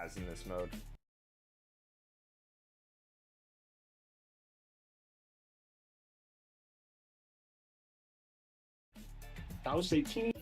as in this mode. I would say team.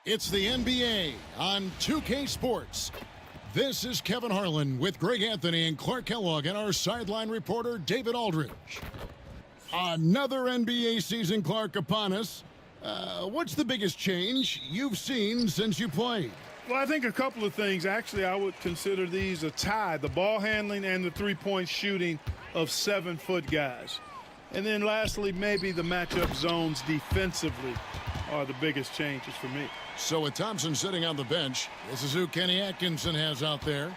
It's the NBA on 2K Sports. This is Kevin Harlan with Greg Anthony and Clark Kellogg and our sideline reporter, David Aldridge. Another NBA season, Clark, upon us. What's the biggest change you've seen since you played? Well, I think a couple of things. Actually, I would consider these a tie, the ball handling and the three-point shooting of 7-foot guys. And then lastly, maybe the matchup zones defensively are the biggest changes for me. So with Thompson sitting on the bench, this is who Kenny Atkinson has out there.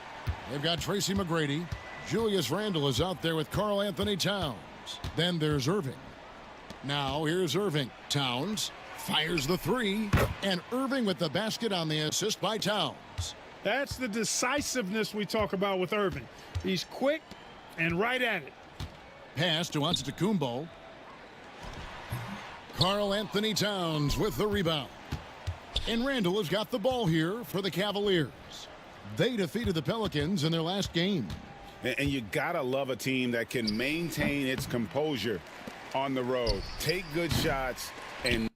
They've got Tracy McGrady. Julius Randle is out there with Karl Anthony Towns. Then there's Irving. Now here's Irving. Towns fires the three, and Irving with the basket on the assist by Towns. That's the decisiveness we talk about with Irving. He's quick and right at it. Pass to Antetokounmpo. Karl Anthony Towns with the rebound. And Randle has got the ball here for the Cavaliers. They defeated the Pelicans in their last game. And you gotta love a team that can maintain its composure on the road. Take good shots and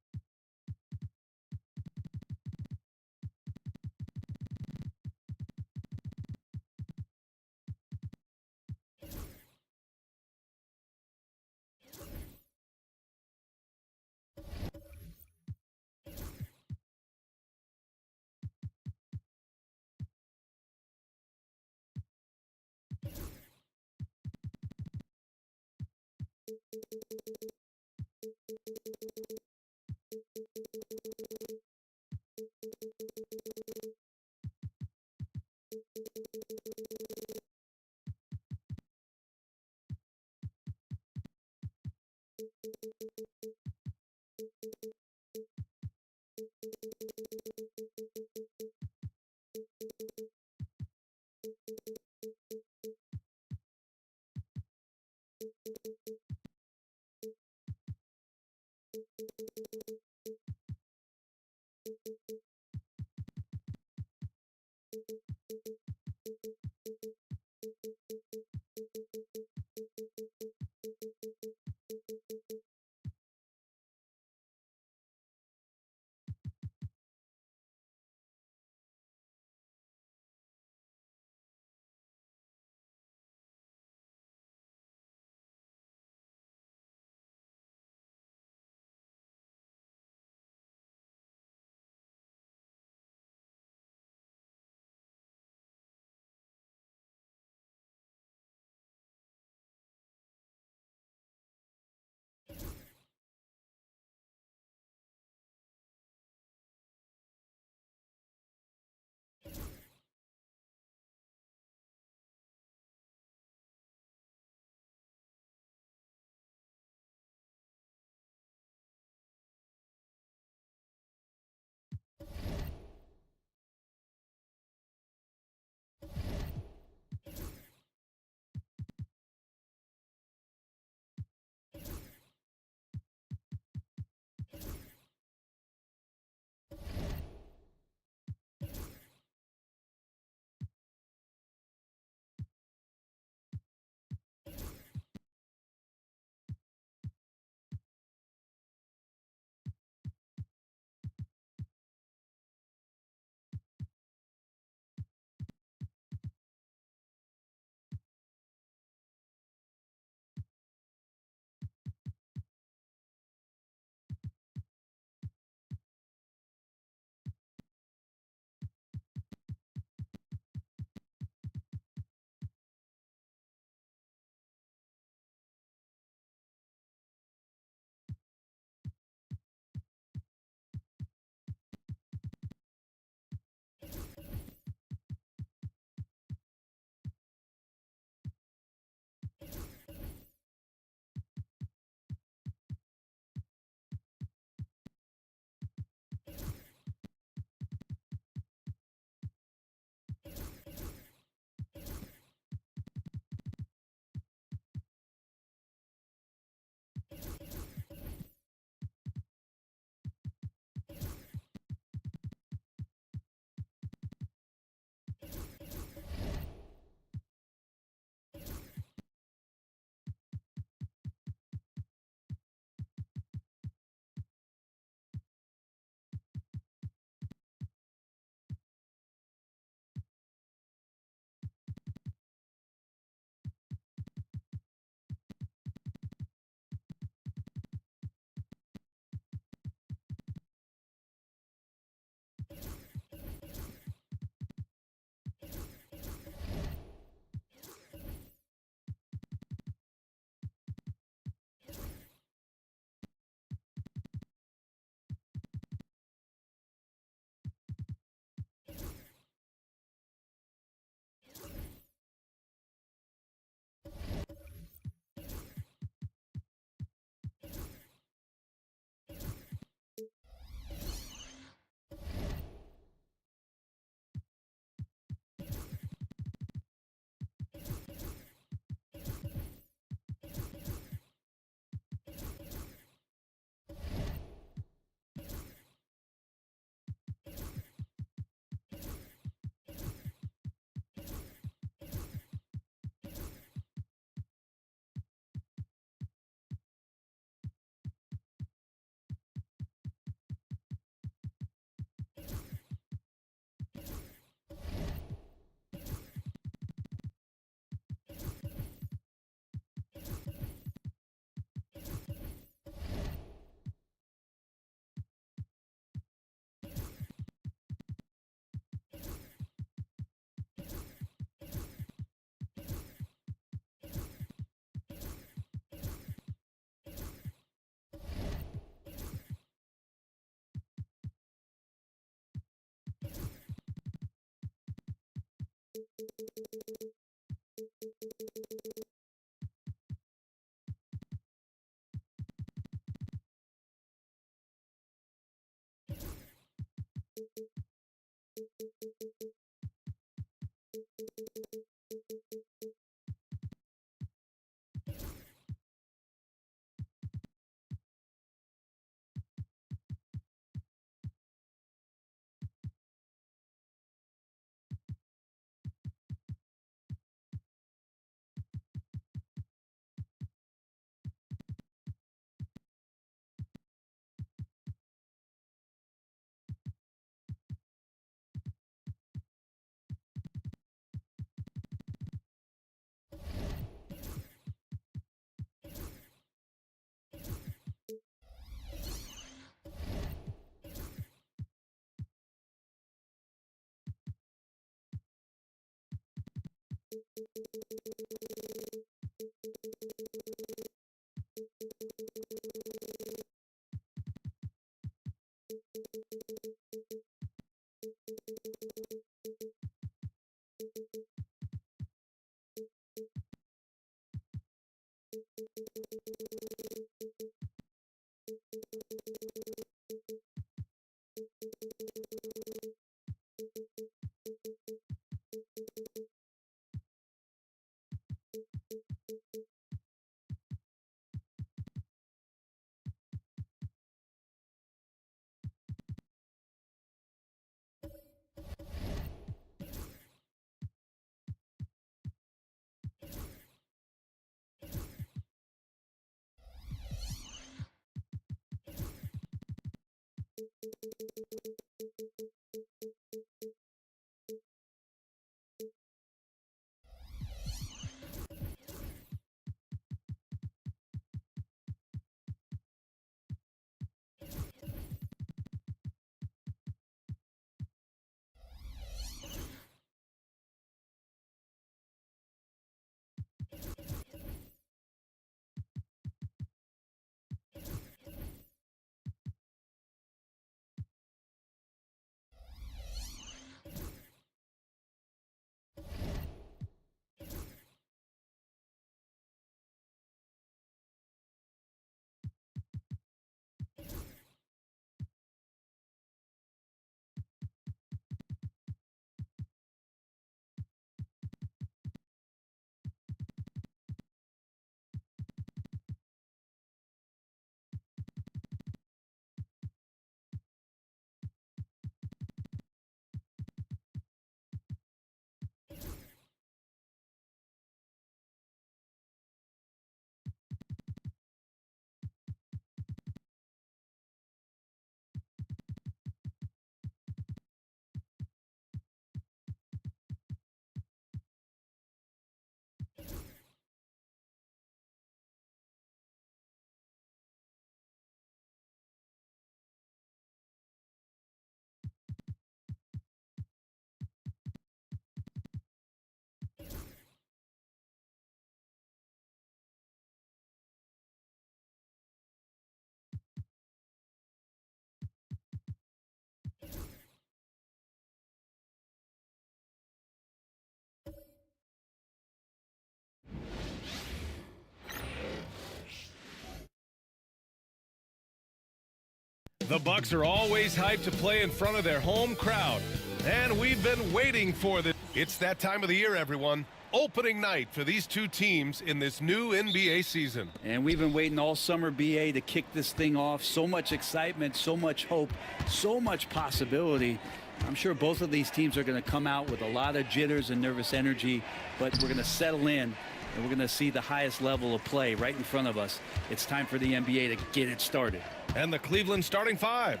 The Bucks are always hyped to play in front of their home crowd, and we've been waiting for this. It's that time of the year, everyone. Opening night for these two teams in this new NBA season. And we've been waiting all summer, BA, to kick this thing off. So much excitement, so much hope, so much possibility. I'm sure both of these teams are going to come out with a lot of jitters and nervous energy, but we're going to settle in, and we're going to see the highest level of play right in front of us. It's time for the NBA to get it started. And the Cleveland starting five.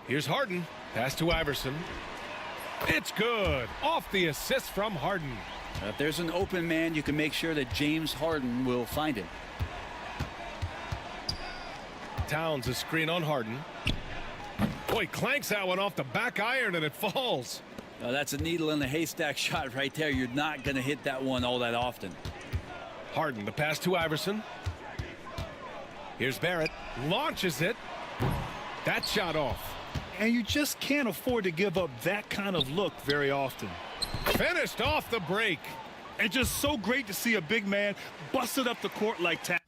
Here's Harden. Pass to Iverson. It's good. Off the assist from Harden. If there's an open man, you can make sure that James Harden will find him. Towns a screen on Harden. Boy, clanks that one off the back iron and it falls. That's a needle in the haystack shot right there. You're not going to hit that one all that often. Harden, the pass to Iverson. Here's Barrett. Launches it. That shot off. And you just can't afford to give up that kind of look very often. Finished off the break. And just so great to see a big man busted up the court like that.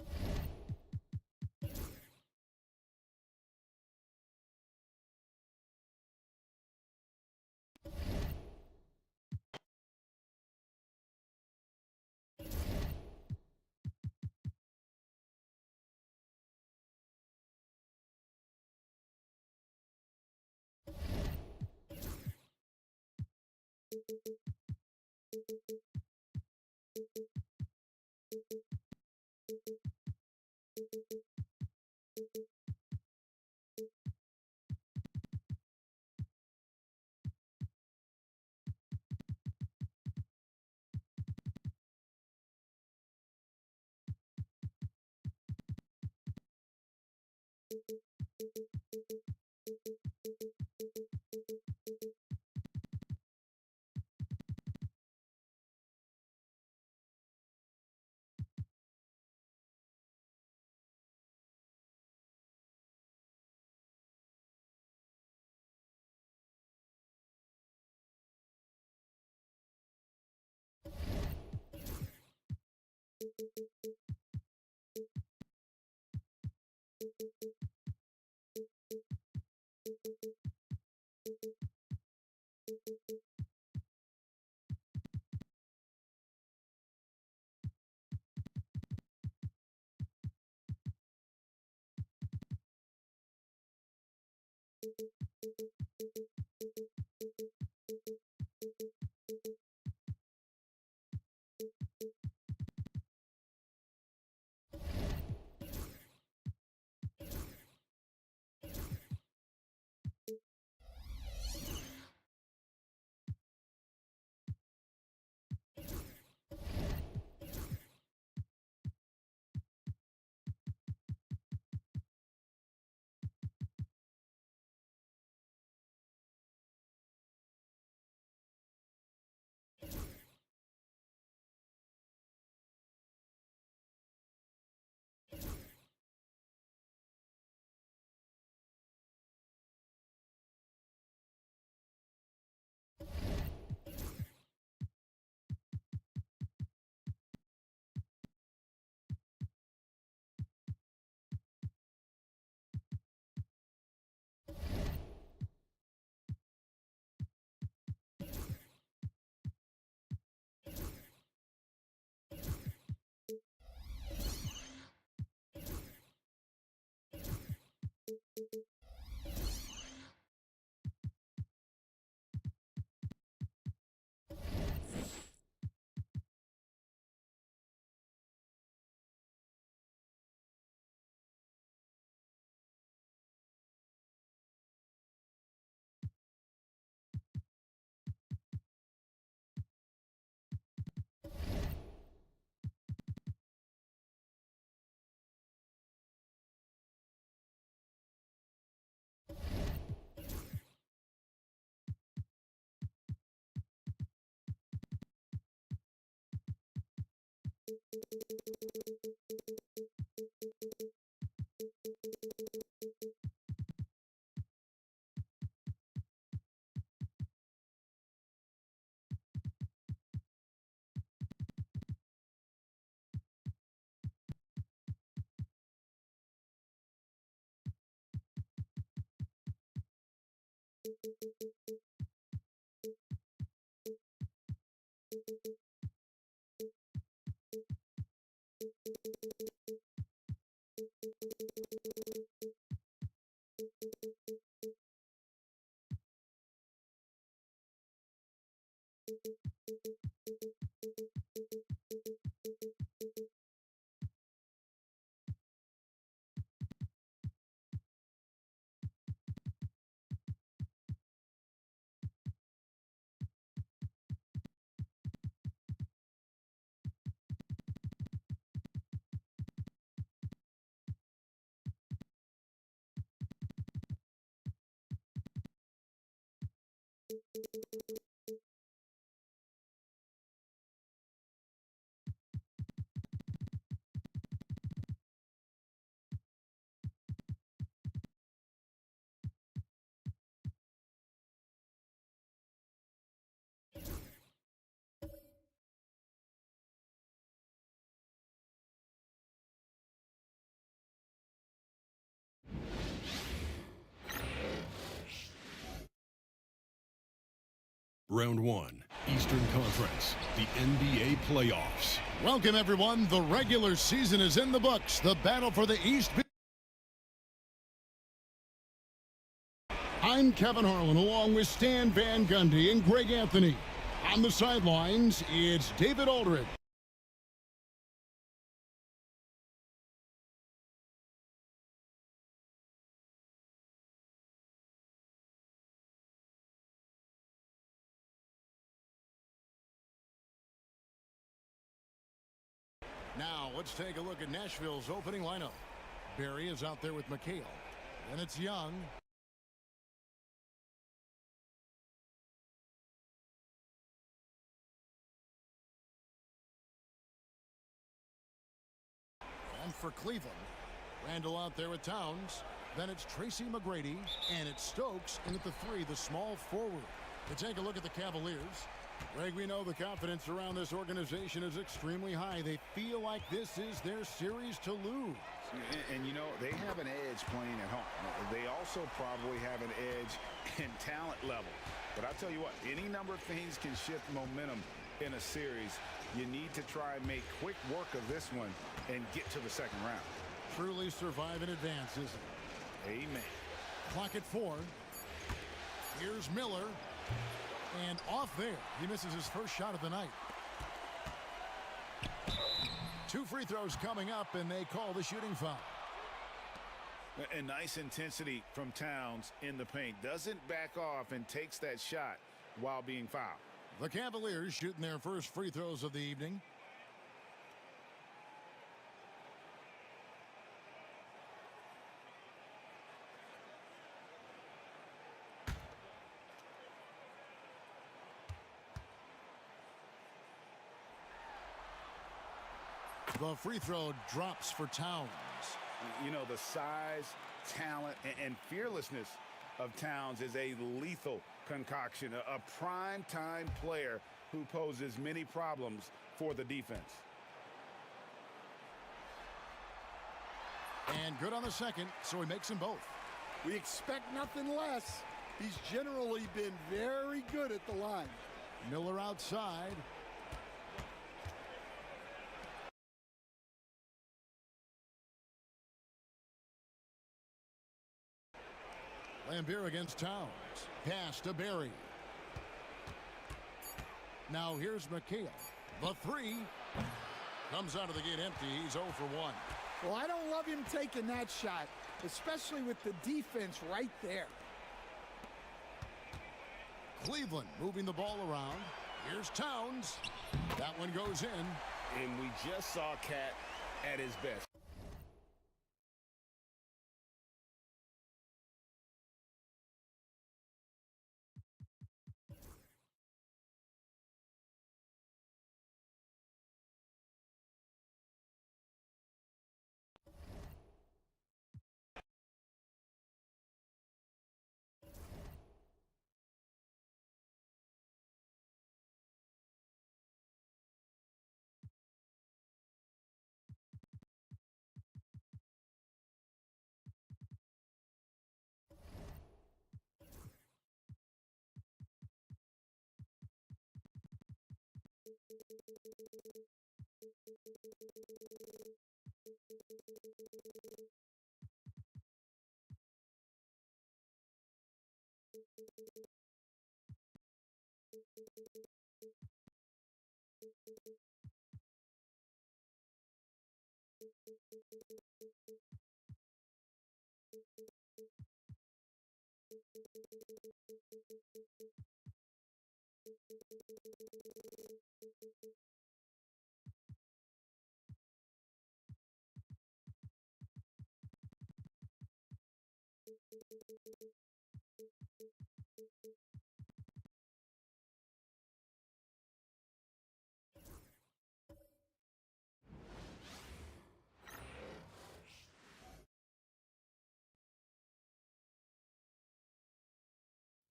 Round one, Eastern Conference, the NBA playoffs. Welcome, everyone. The regular season is in the books. The battle for the East. I'm Kevin Harlan, along with Stan Van Gundy and Greg Anthony. On the sidelines, it's David Aldridge. Now, let's take a look at Nashville's opening lineup. Barry is out there with McHale. Then it's Young. And for Cleveland, Randall out there with Towns. Then it's Tracy McGrady. And it's Stokes in at the 3, the small forward. To take a look at the Cavaliers. Greg, we know the confidence around this organization is extremely high. They feel like this is their series to lose. And you know, they have an edge playing at home. They also probably have an edge in talent level. But I'll tell you what, any number of things can shift momentum in a series. You need to try and make quick work of this one and get to the second round. Truly survive in advance, isn't it? Amen. Clock at 4. Here's Miller. And off there. He misses his first shot of the night. 2 free throws coming up, and they call the shooting foul. A nice intensity from Towns in the paint. Doesn't back off and takes that shot while being fouled. The Cavaliers shooting their first free throws of the evening. The free throw drops for Towns. You know, the size, talent, and fearlessness of Towns is a lethal concoction, a prime-time player who poses many problems for the defense. And good on the second, so he makes them both. We expect nothing less. He's generally been very good at the line. Miller outside. Lambeer against Towns. Pass to Barry. Now here's McHale. The 3 comes out of the gate empty. He's 0 for 1. Well, I don't love him taking that shot, especially with the defense right there. Cleveland moving the ball around. Here's Towns. That one goes in. And we just saw Cat at his best.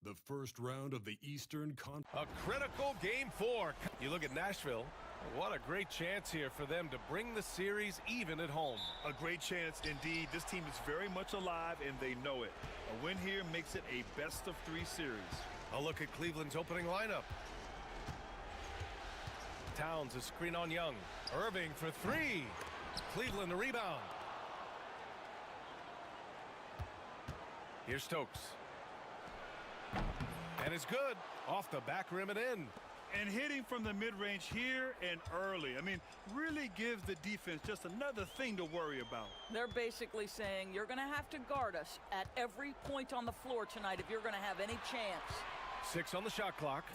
The first round of the Eastern Conference. A critical game 4. You look at Nashville. What a great chance here for them to bring the series even at home. A great chance indeed. This team is very much alive, and they know it. A win here makes it a best-of-3 series. A look at Cleveland's opening lineup. Towns a screen on Young. Irving for 3. Cleveland the rebound. Here's Stokes. And it's good. Off the back rim and in. And hitting from the mid-range here and early. I mean, really gives the defense just another thing to worry about. They're basically saying you're going to have to guard us at every point on the floor tonight if you're going to have any chance. 6 on the shot clock.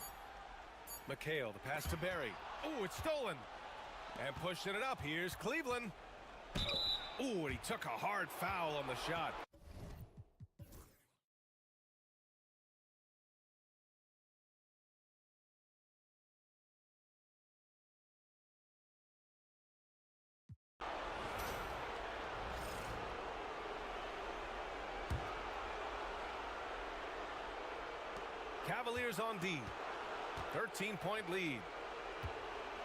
McHale, the pass to Barry. Oh, it's stolen. And pushing it up. Here's Cleveland. Oh, and he took a hard foul on the shot. Cavaliers on D. 13-point lead.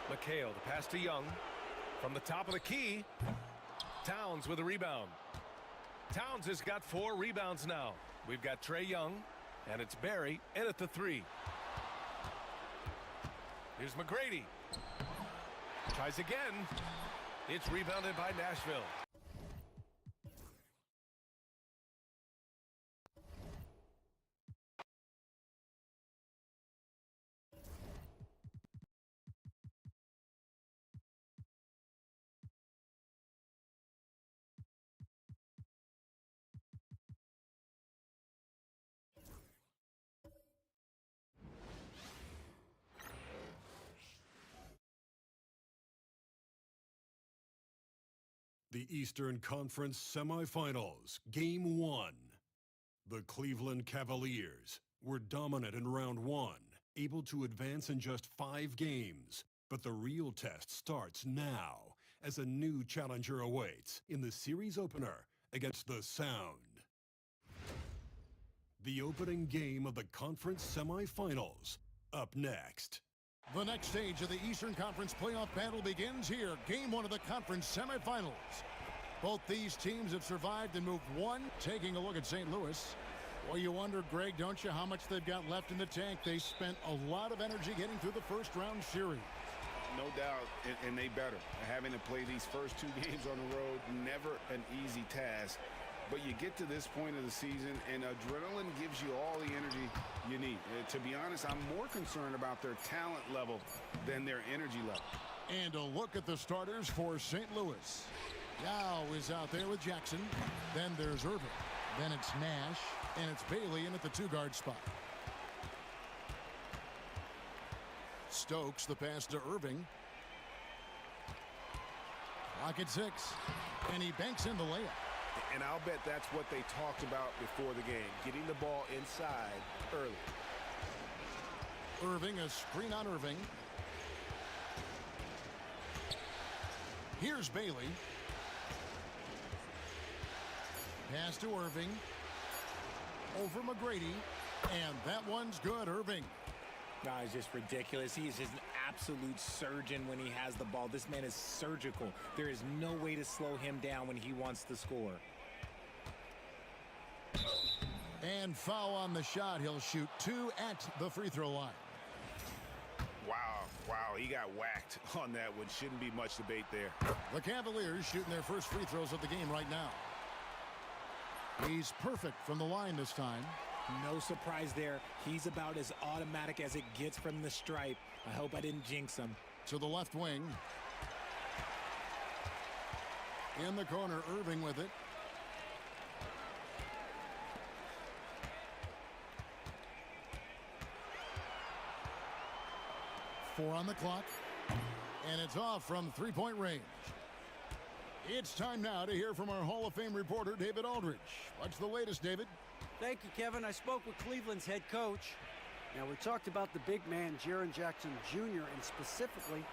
McHale to pass to Young. From the top of the key, Towns with a rebound. Towns has got 4 rebounds now. We've got Trae Young, and it's Barry in at the 3. Here's McGrady. Tries again. It's rebounded by Nashville. The Eastern Conference Semifinals, Game 1. The Cleveland Cavaliers were dominant in round 1, able to advance in just 5 games. But the real test starts now as a new challenger awaits in the series opener against the Sound. The opening game of the conference semifinals, up next. The next stage of the Eastern Conference playoff battle begins here. Game 1 of the conference semifinals. Both these teams have survived and moved 1. Taking a look at St. Louis. Well, you wonder, Greg, don't you, how much they've got left in the tank. They spent a lot of energy getting through the first round series. No doubt, and they better. Having to play these first 2 games on the road, never an easy task. But you get to this point of the season, and adrenaline gives you all the energy you need. To be honest, I'm more concerned about their talent level than their energy level. And a look at the starters for St. Louis. Yao is out there with Jackson. Then there's Irving. Then it's Nash. And it's Bailey in at the 2-guard spot. Stokes, the pass to Irving. Clock at 6. And he banks in the layup. And I'll bet that's what they talked about before the game, getting the ball inside early. Irving, a screen on Irving. Here's Bailey. Pass to Irving. Over McGrady. And that one's good, Irving. No, it's just ridiculous. He is just an absolute surgeon when he has the ball. This man is surgical. There is no way to slow him down when he wants to score. And foul on the shot. He'll shoot 2 at the free throw line. Wow, he got whacked on that one. Shouldn't be much debate there. The Cavaliers shooting their first free throws of the game right now. He's perfect from the line this time. No surprise there. He's about as automatic as it gets from the stripe. I hope I didn't jinx him. To the left wing. In the corner, Irving with it. Four on the clock. And it's off from three-point range. It's time now to hear from our Hall of Fame reporter, David Aldridge. What's the latest, David? Thank you, Kevin. I spoke with Cleveland's head coach. Now, we talked about the big man, Jaren Jackson Jr., and specifically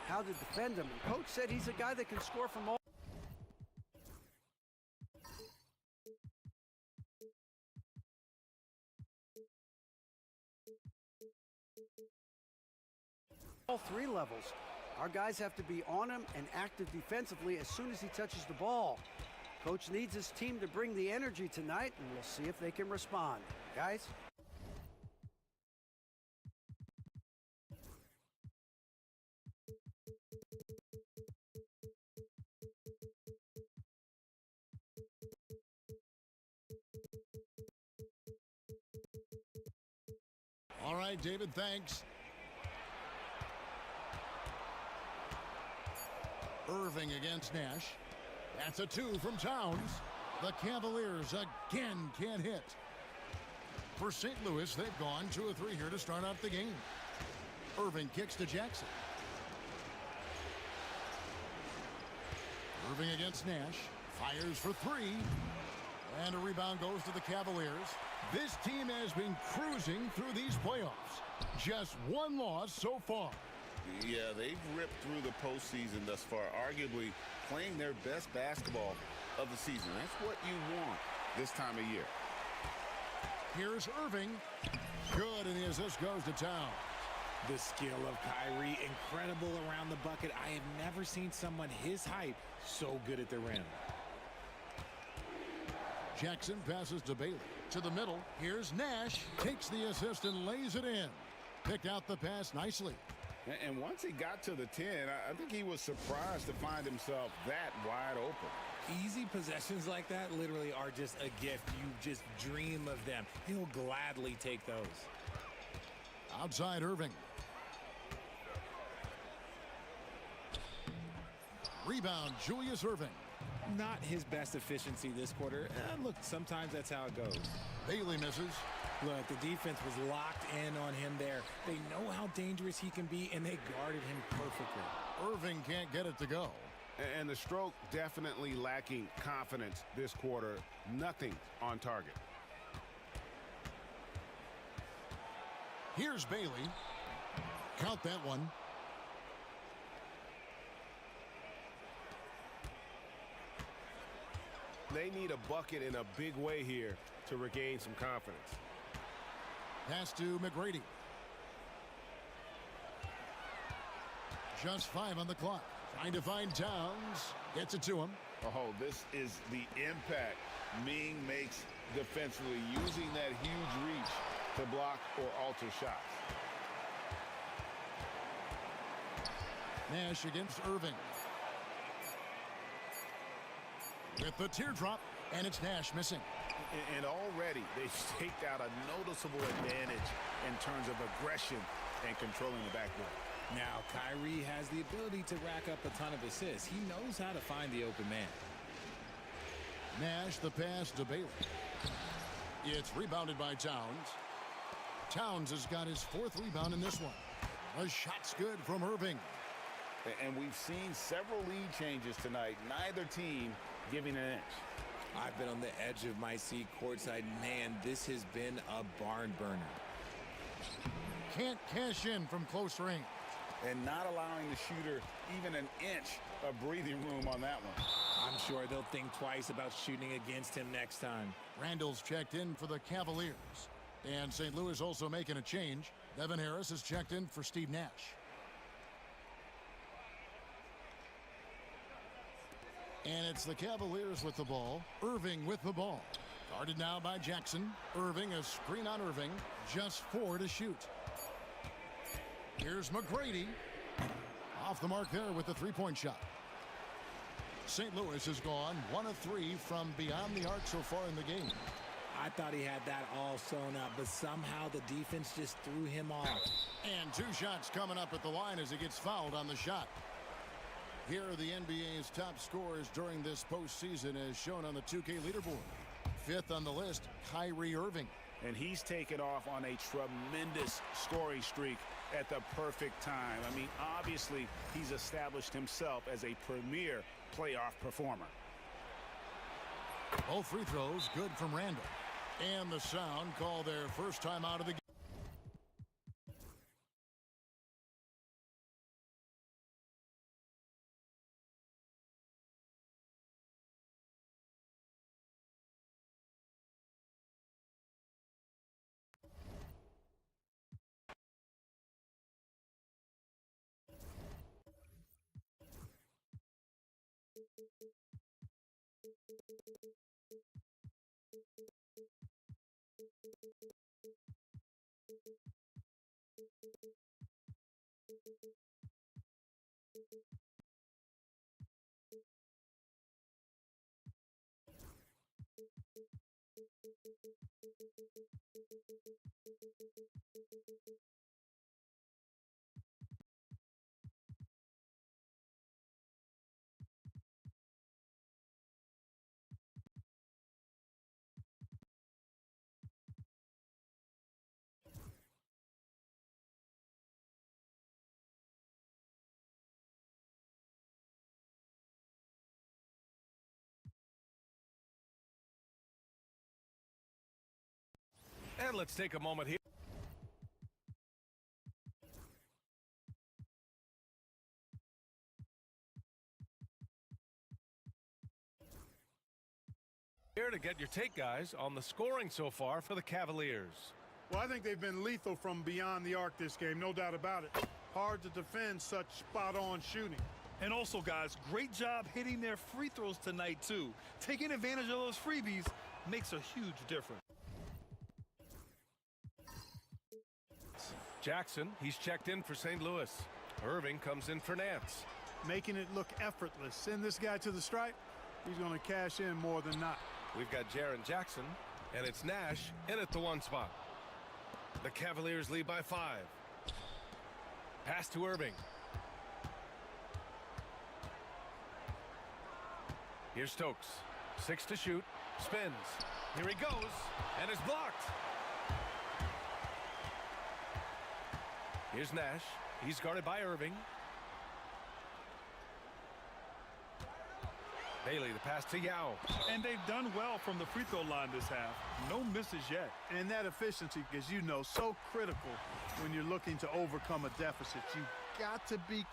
how to defend him. And coach said he's a guy that can score from all 3 levels. Our guys have to be on him and active defensively as soon as he touches the ball. Coach needs his team to bring the energy tonight, and we'll see if they can respond. Guys? All right, David, thanks. Irving against Nash. That's a 2 from Towns. The Cavaliers again can't hit. For St. Louis, they've gone 2 of 3 here to start out the game. Irving kicks to Jackson. Irving against Nash. Fires for 3. And a rebound goes to the Cavaliers. This team has been cruising through these playoffs. Just 1 loss so far. Yeah, they've ripped through the postseason thus far, arguably playing their best basketball of the season. That's what you want this time of year. Here's Irving. Good, and the assist goes to Towns. The skill of Kyrie, incredible around the bucket. I have never seen someone his height so good at the rim. Jackson passes to Bailey. To the middle. Here's Nash. Takes the assist and lays it in. Picked out the pass nicely. And once he got to the 10, I think he was surprised to find himself that wide open. Easy possessions like that literally are just a gift. You just dream of them. He'll gladly take those. Outside Irving. Rebound, Julius Irving. Not his best efficiency this quarter. Look, sometimes that's how it goes. Bailey misses. Look, the defense was locked in on him there. They know how dangerous he can be, and they guarded him perfectly. Irving can't get it to go. And the stroke definitely lacking confidence this quarter. Nothing on target. Here's Bailey. Count that one. They need a bucket in a big way here to regain some confidence. Pass to McGrady. Just 5 on the clock. Trying to find Towns. Gets it to him. Oh, this is the impact Ming makes defensively, using that huge reach to block or alter shots. Nash against Irving. With the teardrop, and it's Nash missing. And already they've staked out a noticeable advantage in terms of aggression and controlling the backboard. Now, Kyrie has the ability to rack up a ton of assists. He knows how to find the open man. Nash, the pass to Bailey. It's rebounded by Towns. Towns has got his 4th rebound in this one. A shot's good from Irving. And we've seen several lead changes tonight. Neither team giving an inch. I've been on the edge of my seat courtside. Man, this has been a barn burner. Can't cash in from close range. And not allowing the shooter even an inch of breathing room on that one. I'm sure they'll think twice about shooting against him next time. Randall's checked in for the Cavaliers. And St. Louis also making a change. Devin Harris has checked in for Steve Nash. And it's the Cavaliers with the ball. Irving with the ball. Guarded now by Jackson. Irving, a screen on Irving. Just 4 to shoot. Here's McGrady. Off the mark there with the 3-point shot. St. Louis has gone 1 of 3 from beyond the arc so far in the game. I thought he had that all sewn up, but somehow the defense just threw him off. And 2 shots coming up at the line as he gets fouled on the shot. Here are the NBA's top scorers during this postseason as shown on the 2K leaderboard. 5th on the list, Kyrie Irving. And he's taken off on a tremendous scoring streak at the perfect time. I mean, obviously, he's established himself as a premier playoff performer. Both free throws good from Randall. And the Sound call their first time out of the game. And let's take a moment here. Here to get your take, guys, on the scoring so far for the Cavaliers. Well, I think they've been lethal from beyond the arc this game, no doubt about it. Hard to defend such spot-on shooting. And also, guys, great job hitting their free throws tonight, too. Taking advantage of those freebies makes a huge difference. Jackson, he's checked in for St. Louis. Irving comes in for Nance. Making it look effortless. Send this guy to the stripe, he's going to cash in more than not. We've got Jaren Jackson, and it's Nash in at the 1 spot. The Cavaliers lead by 5. Pass to Irving. Here's Stokes. 6 to shoot. Spins. Here he goes. And it's blocked. Here's Nash. He's guarded by Irving. Bailey, the pass to Yao. And they've done well from the free throw line this half. No misses yet. And that efficiency, as you know, so critical when you're looking to overcome a deficit. You got to be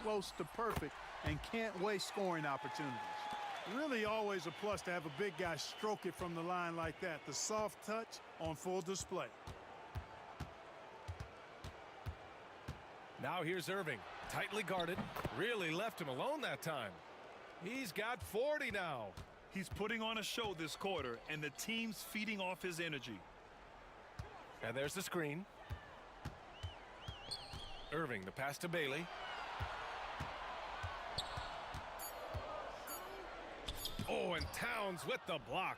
close to perfect and can't waste scoring opportunities. Really always a plus to have a big guy stroke it from the line like that. The soft touch on full display. Now here's Irving. Tightly guarded. Really left him alone that time. He's got 40 now. He's putting on a show this quarter, and the team's feeding off his energy. And there's the screen. Irving, the pass to Bailey. Oh, and Towns with the block.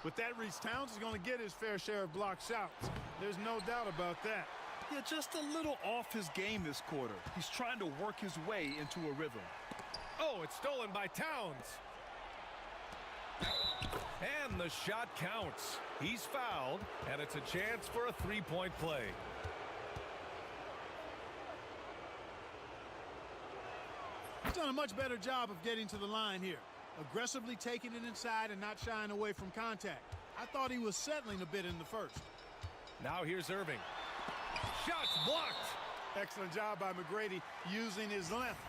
With that reach, Towns is going to get his fair share of block shots. There's no doubt about that. Yeah, just a little off his game this quarter. He's trying to work his way into a rhythm. Oh, it's stolen by Towns. And the shot counts. He's fouled, and it's a chance for a three-point play. He's done a much better job of getting to the line here. Aggressively taking it inside and not shying away from contact. I thought he was settling a bit in the first. Now here's Irving. Shots blocked. Excellent job by McGrady using his length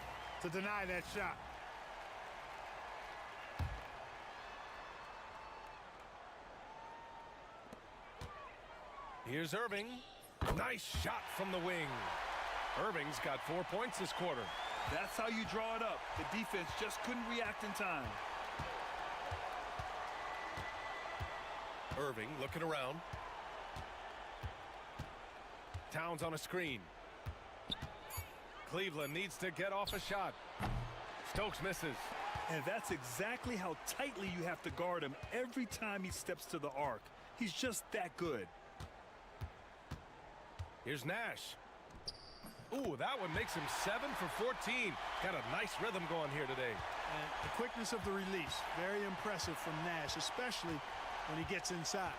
to deny that shot. Here's Irving. Nice shot from the wing. Irving's got 4 points this quarter. That's how you draw it up. The defense just couldn't react in time. Irving looking around. Towns on a screen. Cleveland needs to get off a shot. Stokes misses. And that's exactly how tightly you have to guard him every time he steps to the arc. He's just that good. Here's Nash. Ooh, that one makes him 7 for 14. Got a nice rhythm going here today. And the quickness of the release, very impressive from Nash, especially when he gets inside.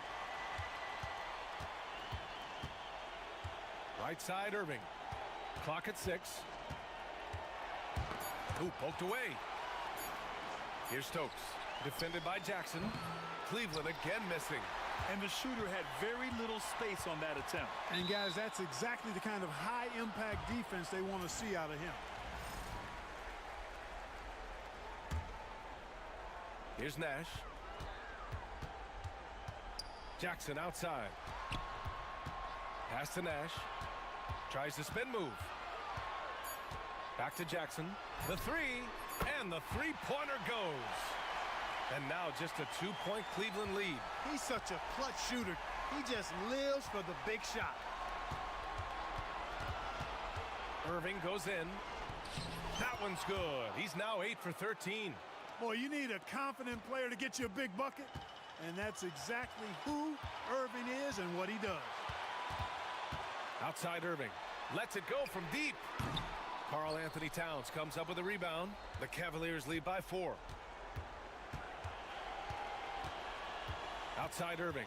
Right side, Irving. Clock at 6. Ooh, poked away. Here's Stokes. Defended by Jackson. Cleveland again missing. And the shooter had very little space on that attempt. And guys, that's exactly the kind of high-impact defense they want to see out of him. Here's Nash. Jackson outside. Pass to Nash. Tries to spin move. Back to Jackson. The three. And the three-pointer goes. And now just a 2-point Cleveland lead. He's such a clutch shooter. He just lives for the big shot. Irving goes in. That one's good. He's now 8 for 13. Boy, you need a confident player to get you a big bucket. And that's exactly who Irving is and what he does. Outside Irving. Lets it go from deep. Karl Anthony Towns comes up with a rebound. The Cavaliers lead by 4. Outside Irving.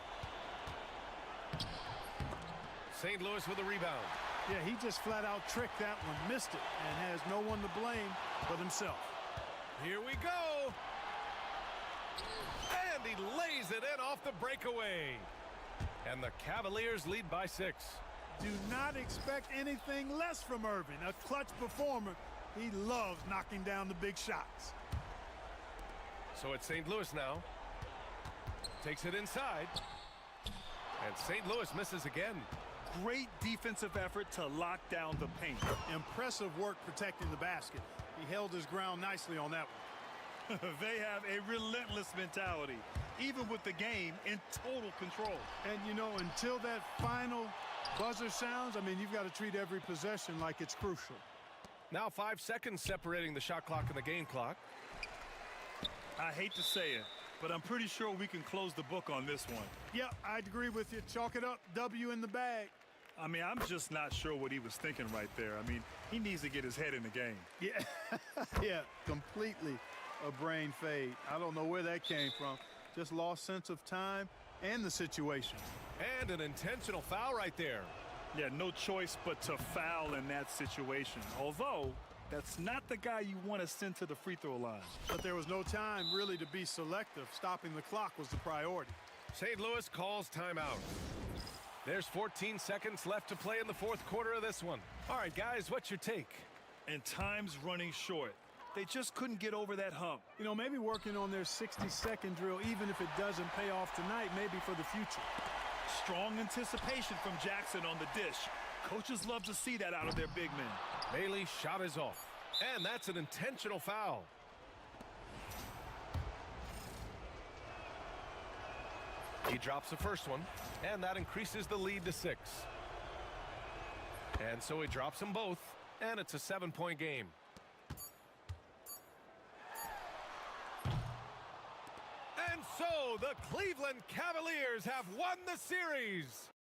St. Louis with a rebound. Yeah, he just flat out tricked that one, missed it, and has no one to blame but himself. Here we go. And he lays it in off the breakaway. And the Cavaliers lead by 6. Do not expect anything less from Irving. A clutch performer. He loves knocking down the big shots. So it's St. Louis now. Takes it inside. And St. Louis misses again. Great defensive effort to lock down the paint. Impressive work protecting the basket. He held his ground nicely on that one. They have a relentless mentality, even with the game in total control. And, you know, until that final buzzer sounds, I mean, you've got to treat every possession like it's crucial. Now 5 seconds separating the shot clock and the game clock. I hate to say it, but I'm pretty sure we can close the book on this one. Yep, I'd agree with you. Chalk it up. W in the bag. I mean, I'm just not sure what he was thinking right there. I mean, he needs to get his head in the game. Yeah, yeah, completely a brain fade. I don't know where that came from. Just lost sense of time and the situation. And an intentional foul right there. Yeah, no choice but to foul in that situation. Although, that's not the guy you want to send to the free throw line. But there was no time really to be selective. Stopping the clock was the priority. St. Louis calls timeout. There's 14 seconds left to play in the fourth quarter of this one. All right, guys, what's your take? And time's running short. They just couldn't get over that hump. You know, maybe working on their 60-second drill, even if it doesn't pay off tonight, maybe for the future. Strong anticipation from Jackson on the dish. Coaches love to see that out of their big men. Bailey's shot is off. And that's an intentional foul. He drops the first one, and that increases the lead to 6. And so he drops them both, and it's a 7-point game. And so the Cleveland Cavaliers have won the series.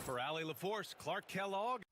For Allie LaForce, Clark Kellogg.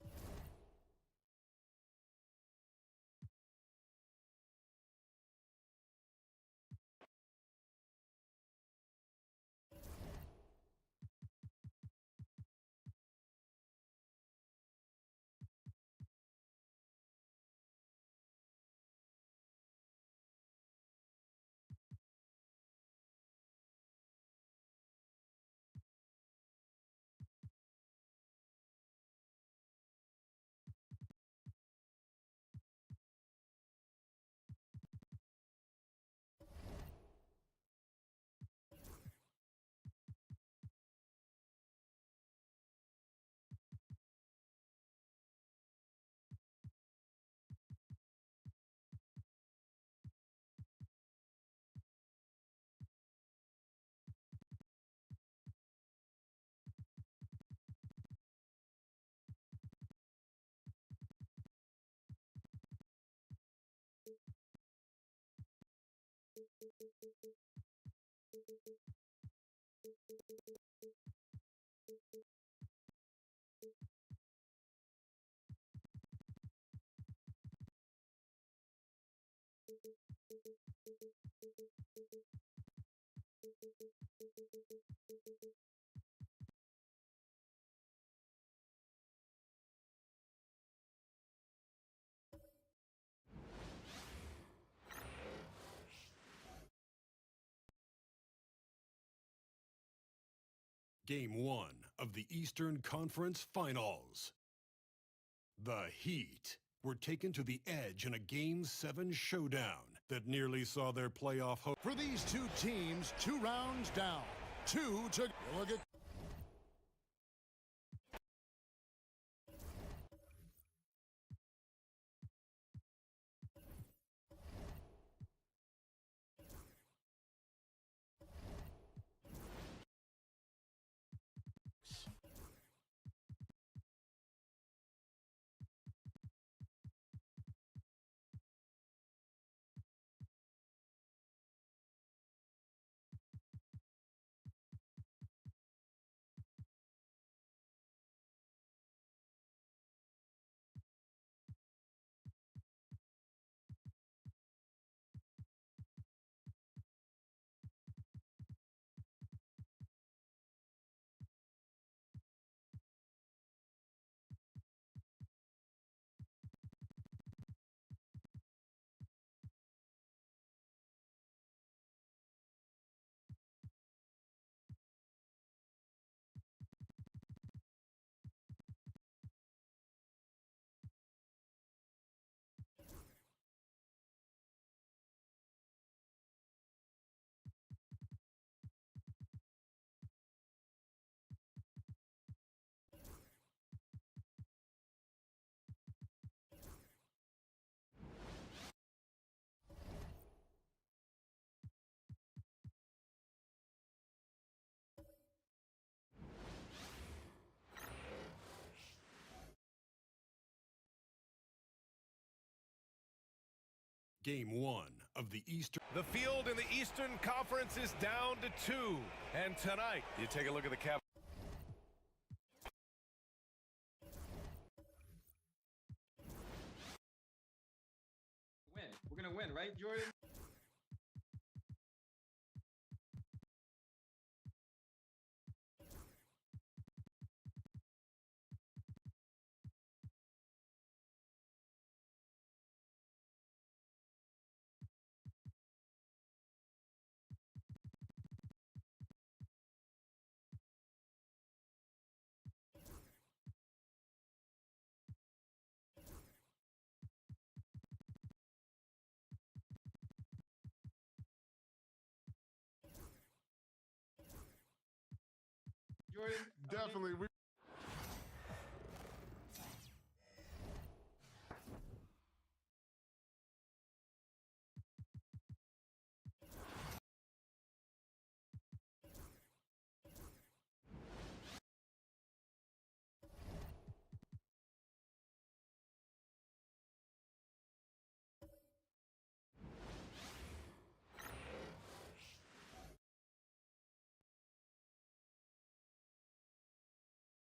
Game 1 of the Eastern Conference Finals. The Heat were taken to the edge in a Game 7 showdown that nearly saw their playoff hope. For these two teams, 2 rounds down. 2 to look at. Game 1 of the Eastern. The field in the Eastern Conference is down to 2. And tonight, you take a look at the Cavaliers. Win. We're going to win, right, Jordan? Jordan? Definitely.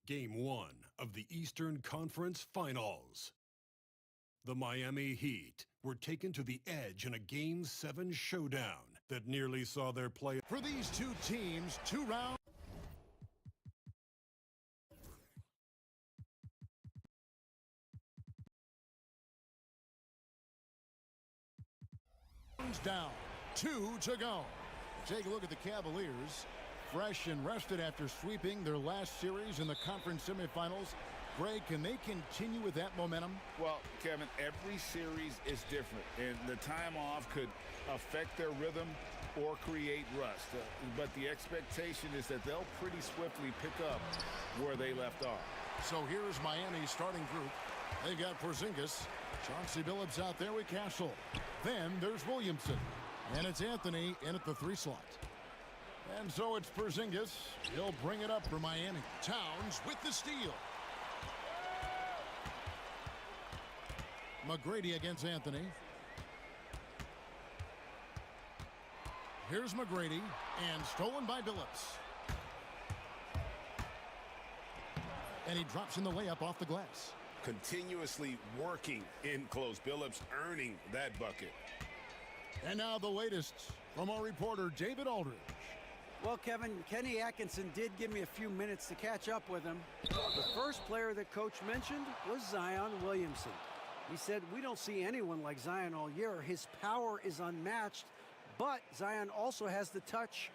Game 1 of the Eastern Conference Finals. The Miami Heat were taken to the edge in a Game 7 showdown that nearly saw their play. For these two teams, 2 rounds down. 2 to go. Take a look at the Cavaliers. Fresh and rested after sweeping their last series in the conference semifinals. Greg, can they continue with that momentum? Well, Kevin, every series is different, and the time off could affect their rhythm or create rust. But the expectation is that they'll pretty swiftly pick up where they left off. So here's Miami's starting group. They've got Porzingis, Chauncey Billups out there with Castle. Then there's Williamson, and it's Anthony in at the 3 slot. And so it's Porzingis. He'll bring it up for Miami. Towns with the steal. McGrady against Anthony. Here's McGrady, and stolen by Billups. And he drops in the layup off the glass. Continuously working in close. Billups earning that bucket. And now the latest from our reporter, David Aldridge. Well, Kevin, Kenny Atkinson did give me a few minutes to catch up with him. The first player that Coach mentioned was Zion Williamson. He said, we don't see anyone like Zion all year. His power is unmatched, but Zion also has the touch.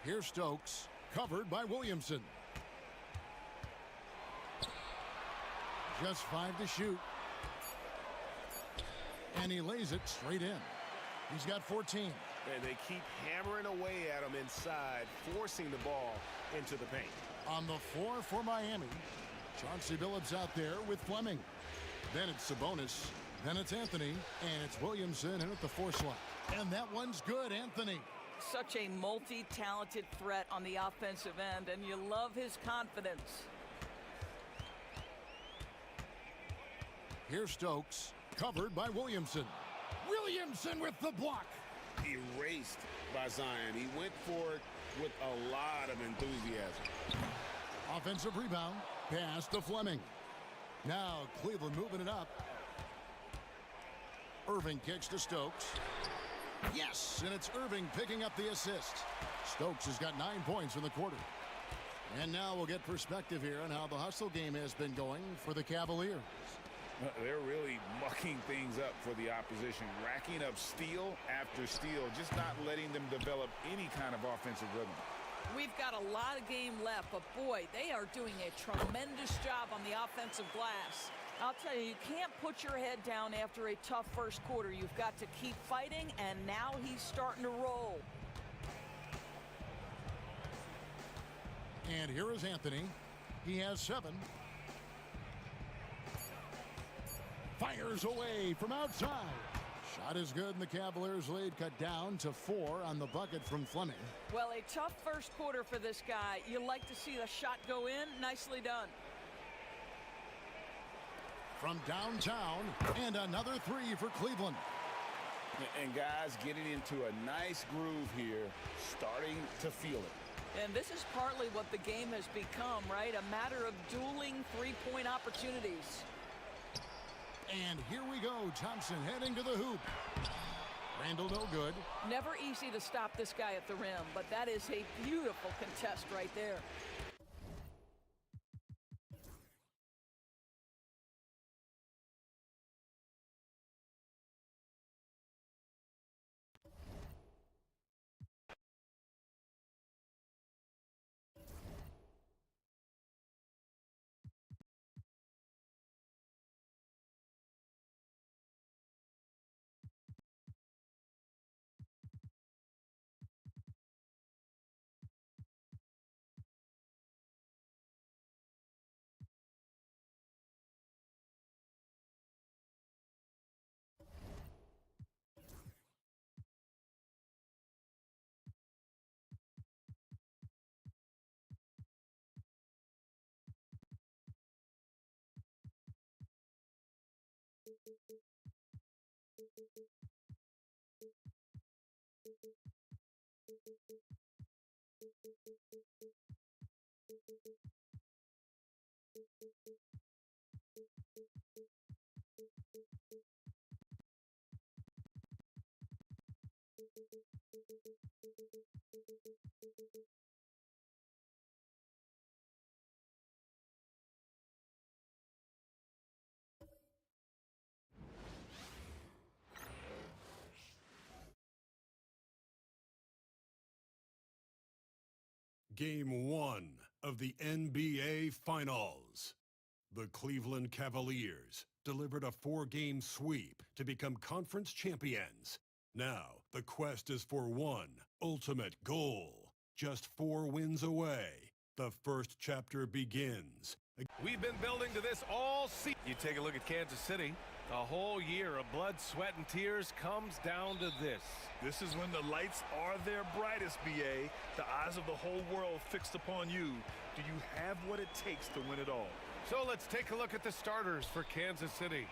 Here's Stokes, covered by Williamson. Just 5 to shoot. And he lays it straight in. He's got 14. And they keep hammering away at him inside, forcing the ball into the paint. On the floor for Miami, Chauncey Billups out there with Fleming. Then it's Sabonis. Then it's Anthony. And it's Williamson in at the 4 slot. And that one's good, Anthony. Such a multi-talented threat on the offensive end, and you love his confidence. Here's Stokes, covered by Williamson. Williamson with the block. Erased by Zion. He went for it with a lot of enthusiasm. Offensive rebound, pass to Fleming. Now Cleveland moving it up. Irving kicks to Stokes. Yes, and it's Irving picking up the assist. Stokes has got 9 points in the quarter. And now we'll get perspective here on how the hustle game has been going for the Cavaliers. They're really mucking things up for the opposition, racking up steal after steal, just not letting them develop any kind of offensive rhythm. We've got a lot of game left, but boy, they are doing a tremendous job on the offensive glass. I'll tell you, you can't put your head down after a tough first quarter. You've got to keep fighting, and now he's starting to roll. And here is Anthony. He has 7. Fires away from outside. Shot is good, and the Cavaliers' lead cut down to 4 on the bucket from Fleming. Well, a tough first quarter for this guy. You like to see the shot go in. Nicely done. From downtown, and another 3 for Cleveland. And guys getting into a nice groove here, starting to feel it. And this is partly what the game has become, right? A matter of dueling three-point opportunities. And here we go. Thompson heading to the hoop. Randall no good. Never easy to stop this guy at the rim, but that is a beautiful contest right there. Game 1 of the NBA Finals. The Cleveland Cavaliers delivered a 4-game sweep to become conference champions. Now, the quest is for one ultimate goal. Just 4 wins away. The first chapter begins. We've been building to this all season. You take a look at Kansas City. A whole year of blood, sweat, and tears comes down to this. This is when the lights are their brightest, BA. The eyes of the whole world fixed upon you. Do you have what it takes to win it all? So let's take a look at the starters for Kansas City.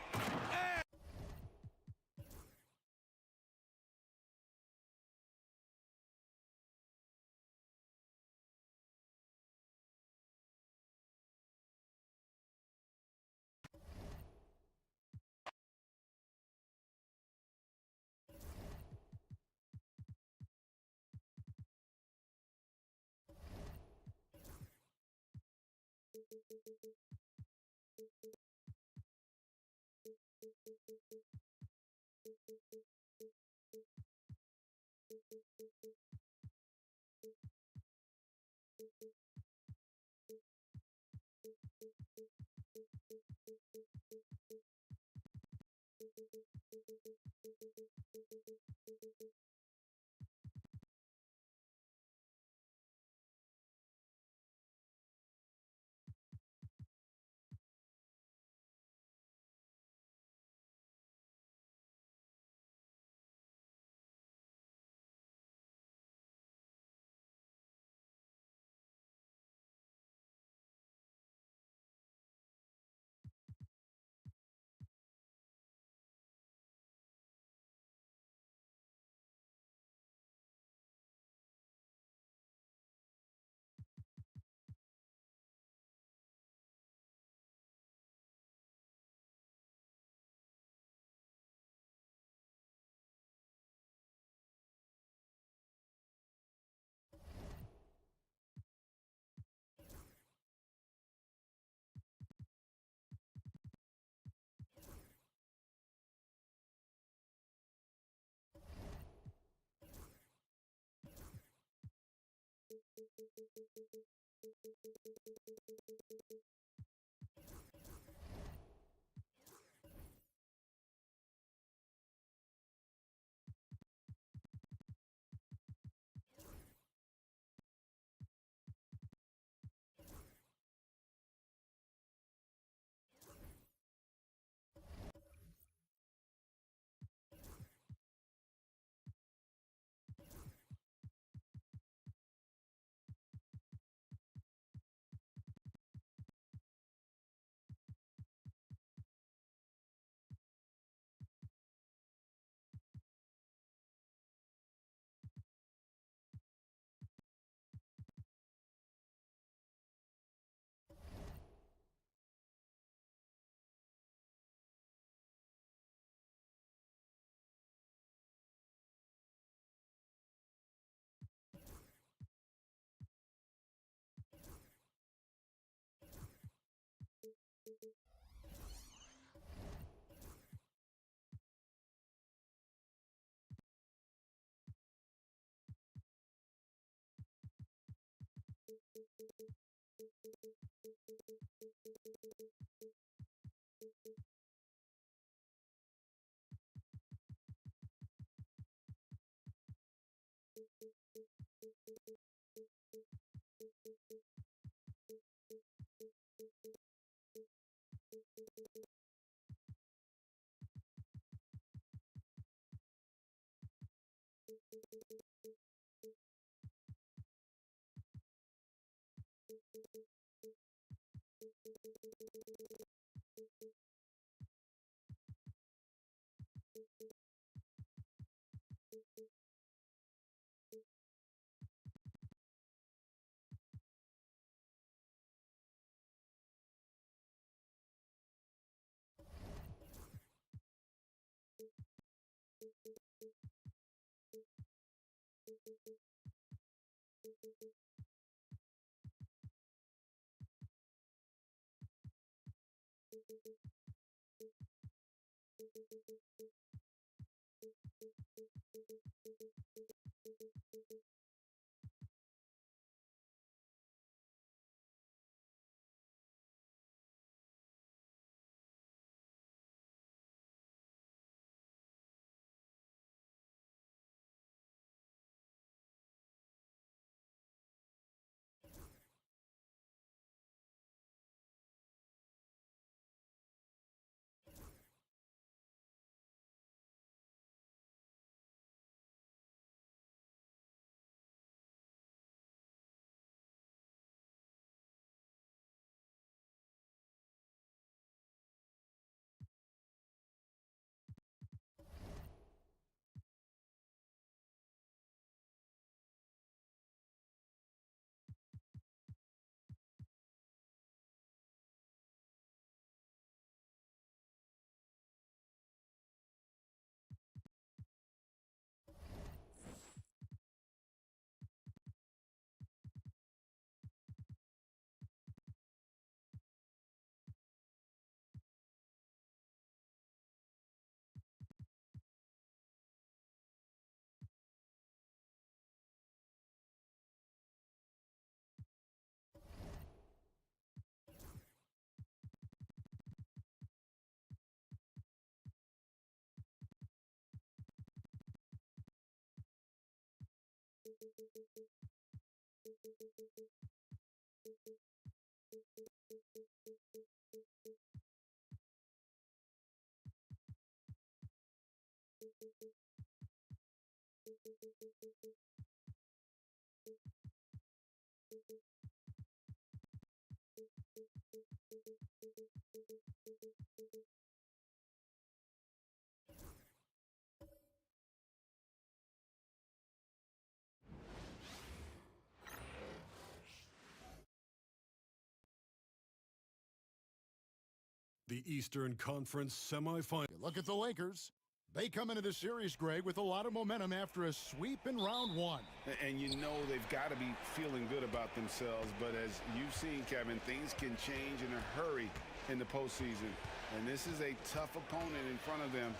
The Eastern Conference semifinal. Look at the Lakers. They come into the series, Greg, with a lot of momentum after a sweep in round one. And you know they've got to be feeling good about themselves. But as you've seen, Kevin, things can change in a hurry in the postseason. And this is a tough opponent in front of them.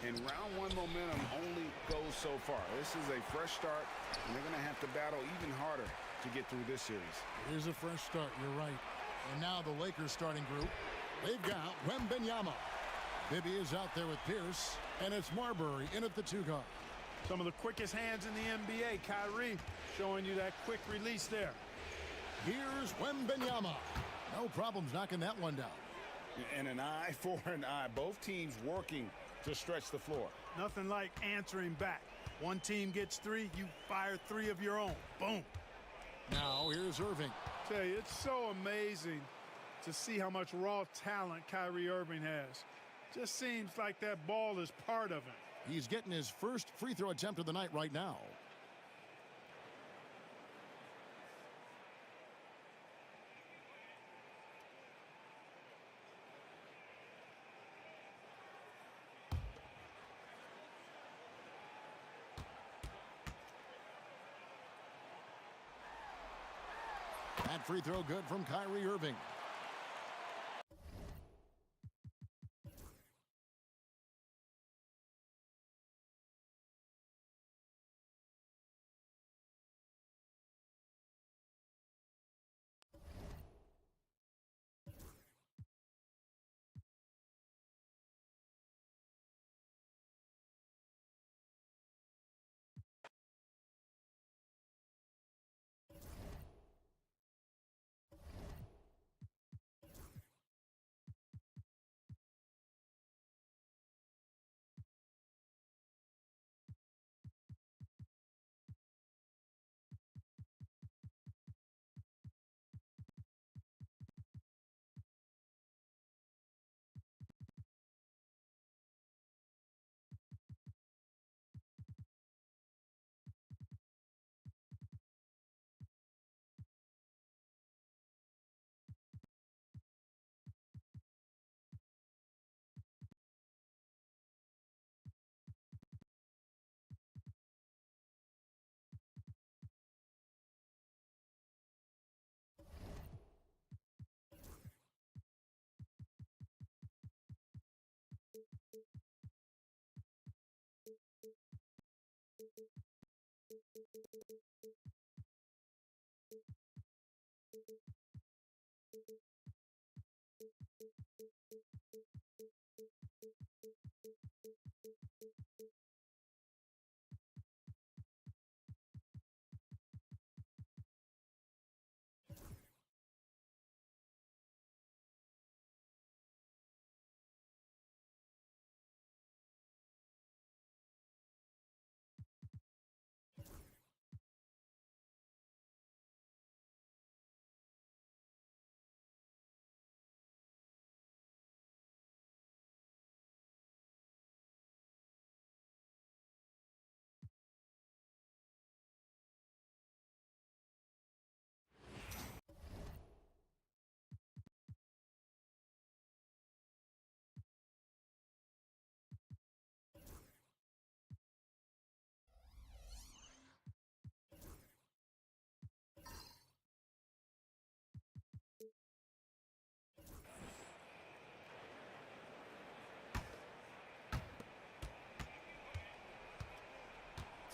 And round one momentum only goes so far. This is a fresh start, and they're going to have to battle even harder to get through this series. It is a fresh start, you're right. And now the Lakers starting group. They've got Wembanyama. Bibby is out there with Pierce, and it's Marbury in at the 2 guard. Some of the quickest hands in the NBA. Kyrie showing you that quick release there. Here's Wembanyama. No problems knocking that one down. And an eye for an eye. Both teams working to stretch the floor. Nothing like answering back. One team gets 3, you fire 3 of your own. Boom. Now here's Irving. Tell you, it's so amazing to see how much raw talent Kyrie Irving has. Just seems like that ball is part of him. He's getting his first free throw attempt of the night right now. That free throw good from Kyrie Irving.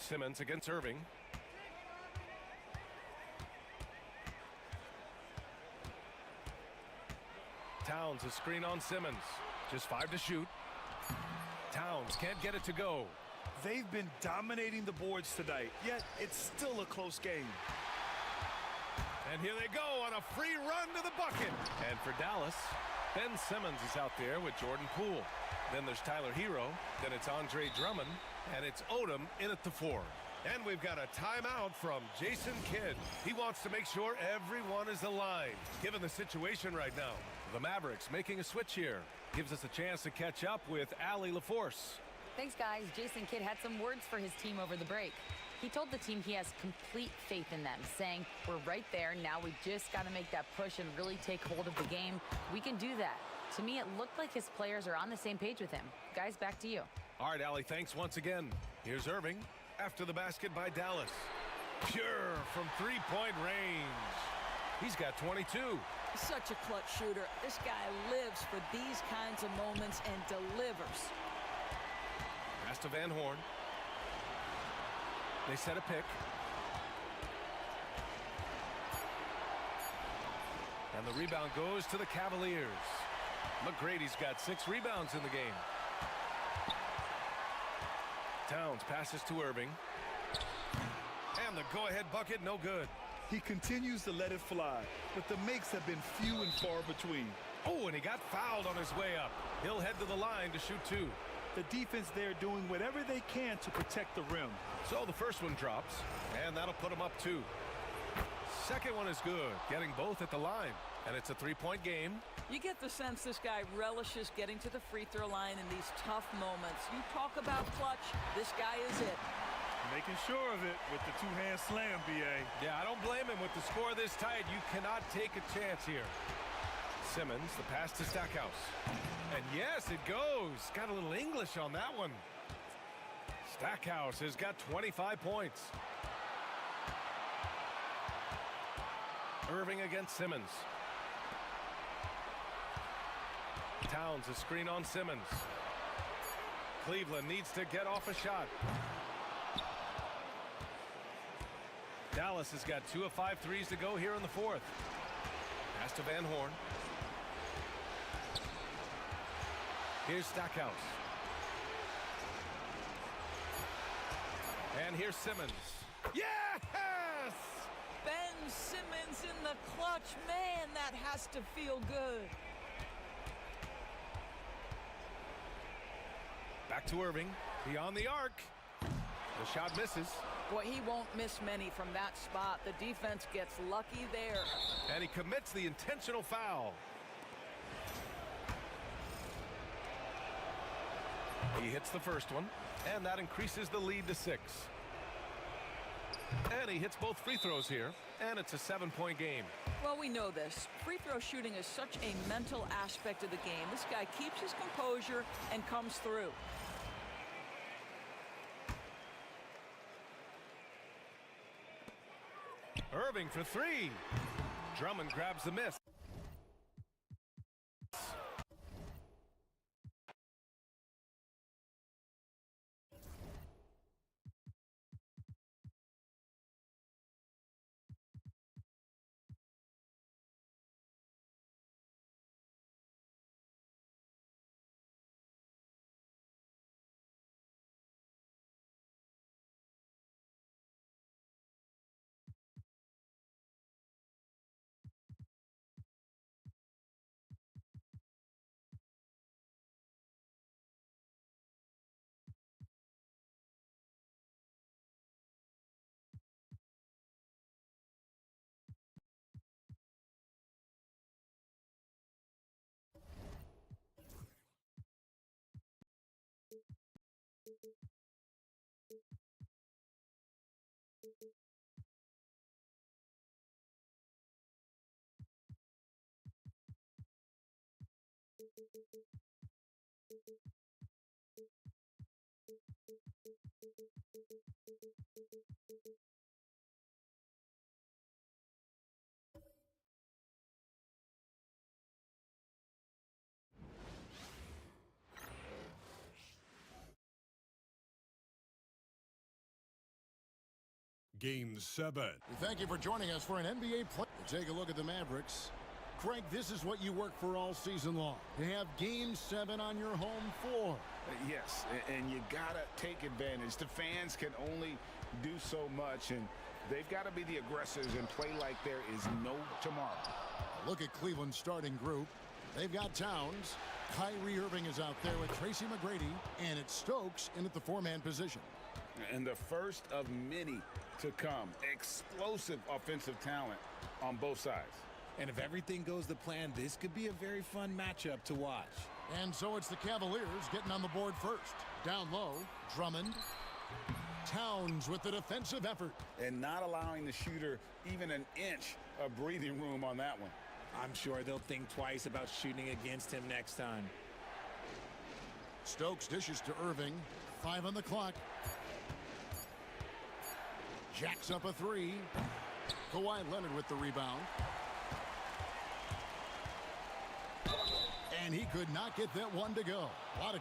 Simmons against Irving. Towns a screen on Simmons. Just 5 to shoot. Towns can't get it to go. They've been dominating the boards tonight, yet it's still a close game. And here they go on a free run to the bucket. And for Dallas, Ben Simmons is out there with Jordan Poole. Then there's Tyler Hero. Then it's Andre Drummond. And it's Odom in at the 4. And we've got a timeout from Jason Kidd. He wants to make sure everyone is aligned, given the situation right now. The Mavericks making a switch here. Gives us a chance to catch up with Allie LaForce. Thanks, guys. Jason Kidd had some words for his team over the break. He told the team he has complete faith in them, saying, "We're right there. Now we just got to make that push and really take hold of the game. We can do that." To me, it looked like his players are on the same page with him. Guys, back to you. All right, Allie, thanks once again. Here's Irving after the basket by Dallas. Pure from three-point range. He's got 22. Such a clutch shooter. This guy lives for these kinds of moments and delivers. Pass to Van Horn. They set a pick. And the rebound goes to the Cavaliers. McGrady's got 6 rebounds in the game. Towns passes to Irving. And the go-ahead bucket, no good. He continues to let it fly, but the makes have been few and far between. Oh, and he got fouled on his way up. He'll head to the line to shoot 2. The defense there doing whatever they can to protect the rim. So the first one drops, and that'll put him up 2. Second one is good, getting both at the line. And it's a 3-point game. You get the sense this guy relishes getting to the free throw line in these tough moments. You talk about clutch, this guy is it. Making sure of it with the two-hand slam, B.A. Yeah, I don't blame him with the score this tight. You cannot take a chance here. Simmons, the pass to Stackhouse. And yes, it goes. Got a little English on that one. Stackhouse has got 25 points. Irving against Simmons. Towns a screen on Simmons. Cleveland needs to get off a shot. Dallas has got 2 of 5 threes to go here in the 4th. Pass to Van Horn. Here's Stackhouse. And here's Simmons. Yes! Ben Simmons in the clutch. Man, that has to feel good. Back to Irving. Beyond the arc. The shot misses. Boy, he won't miss many from that spot. The defense gets lucky there. And he commits the intentional foul. He hits the first one, and that increases the lead to 6. And he hits both free throws here, and it's a 7-point game. Well, we know this. Free throw shooting is such a mental aspect of the game. This guy keeps his composure and comes through. Irving for 3. Drummond grabs the miss. Game 7. Thank you for joining us for an NBA play. Take a look at the Mavericks. Craig, this is what you work for all season long. To have Game 7 on your home floor. Yes, and you got to take advantage. The fans can only do so much, and they've got to be the aggressors and play like there is no tomorrow. Look at Cleveland's starting group. They've got Towns. Kyrie Irving is out there with Tracy McGrady, and it's Stokes in at the four-man position. And the first of many to come. Explosive offensive talent on both sides. And if everything goes to plan, this could be a very fun matchup to watch. And so it's the Cavaliers getting on the board first. Down low, Drummond. Towns with the defensive effort. And not allowing the shooter even an inch of breathing room on that one. I'm sure they'll think twice about shooting against him next time. Stokes dishes to Irving. 5 on the clock. Jacks up a three. Kawhi Leonard with the rebound. And he could not get that one to go. A lot of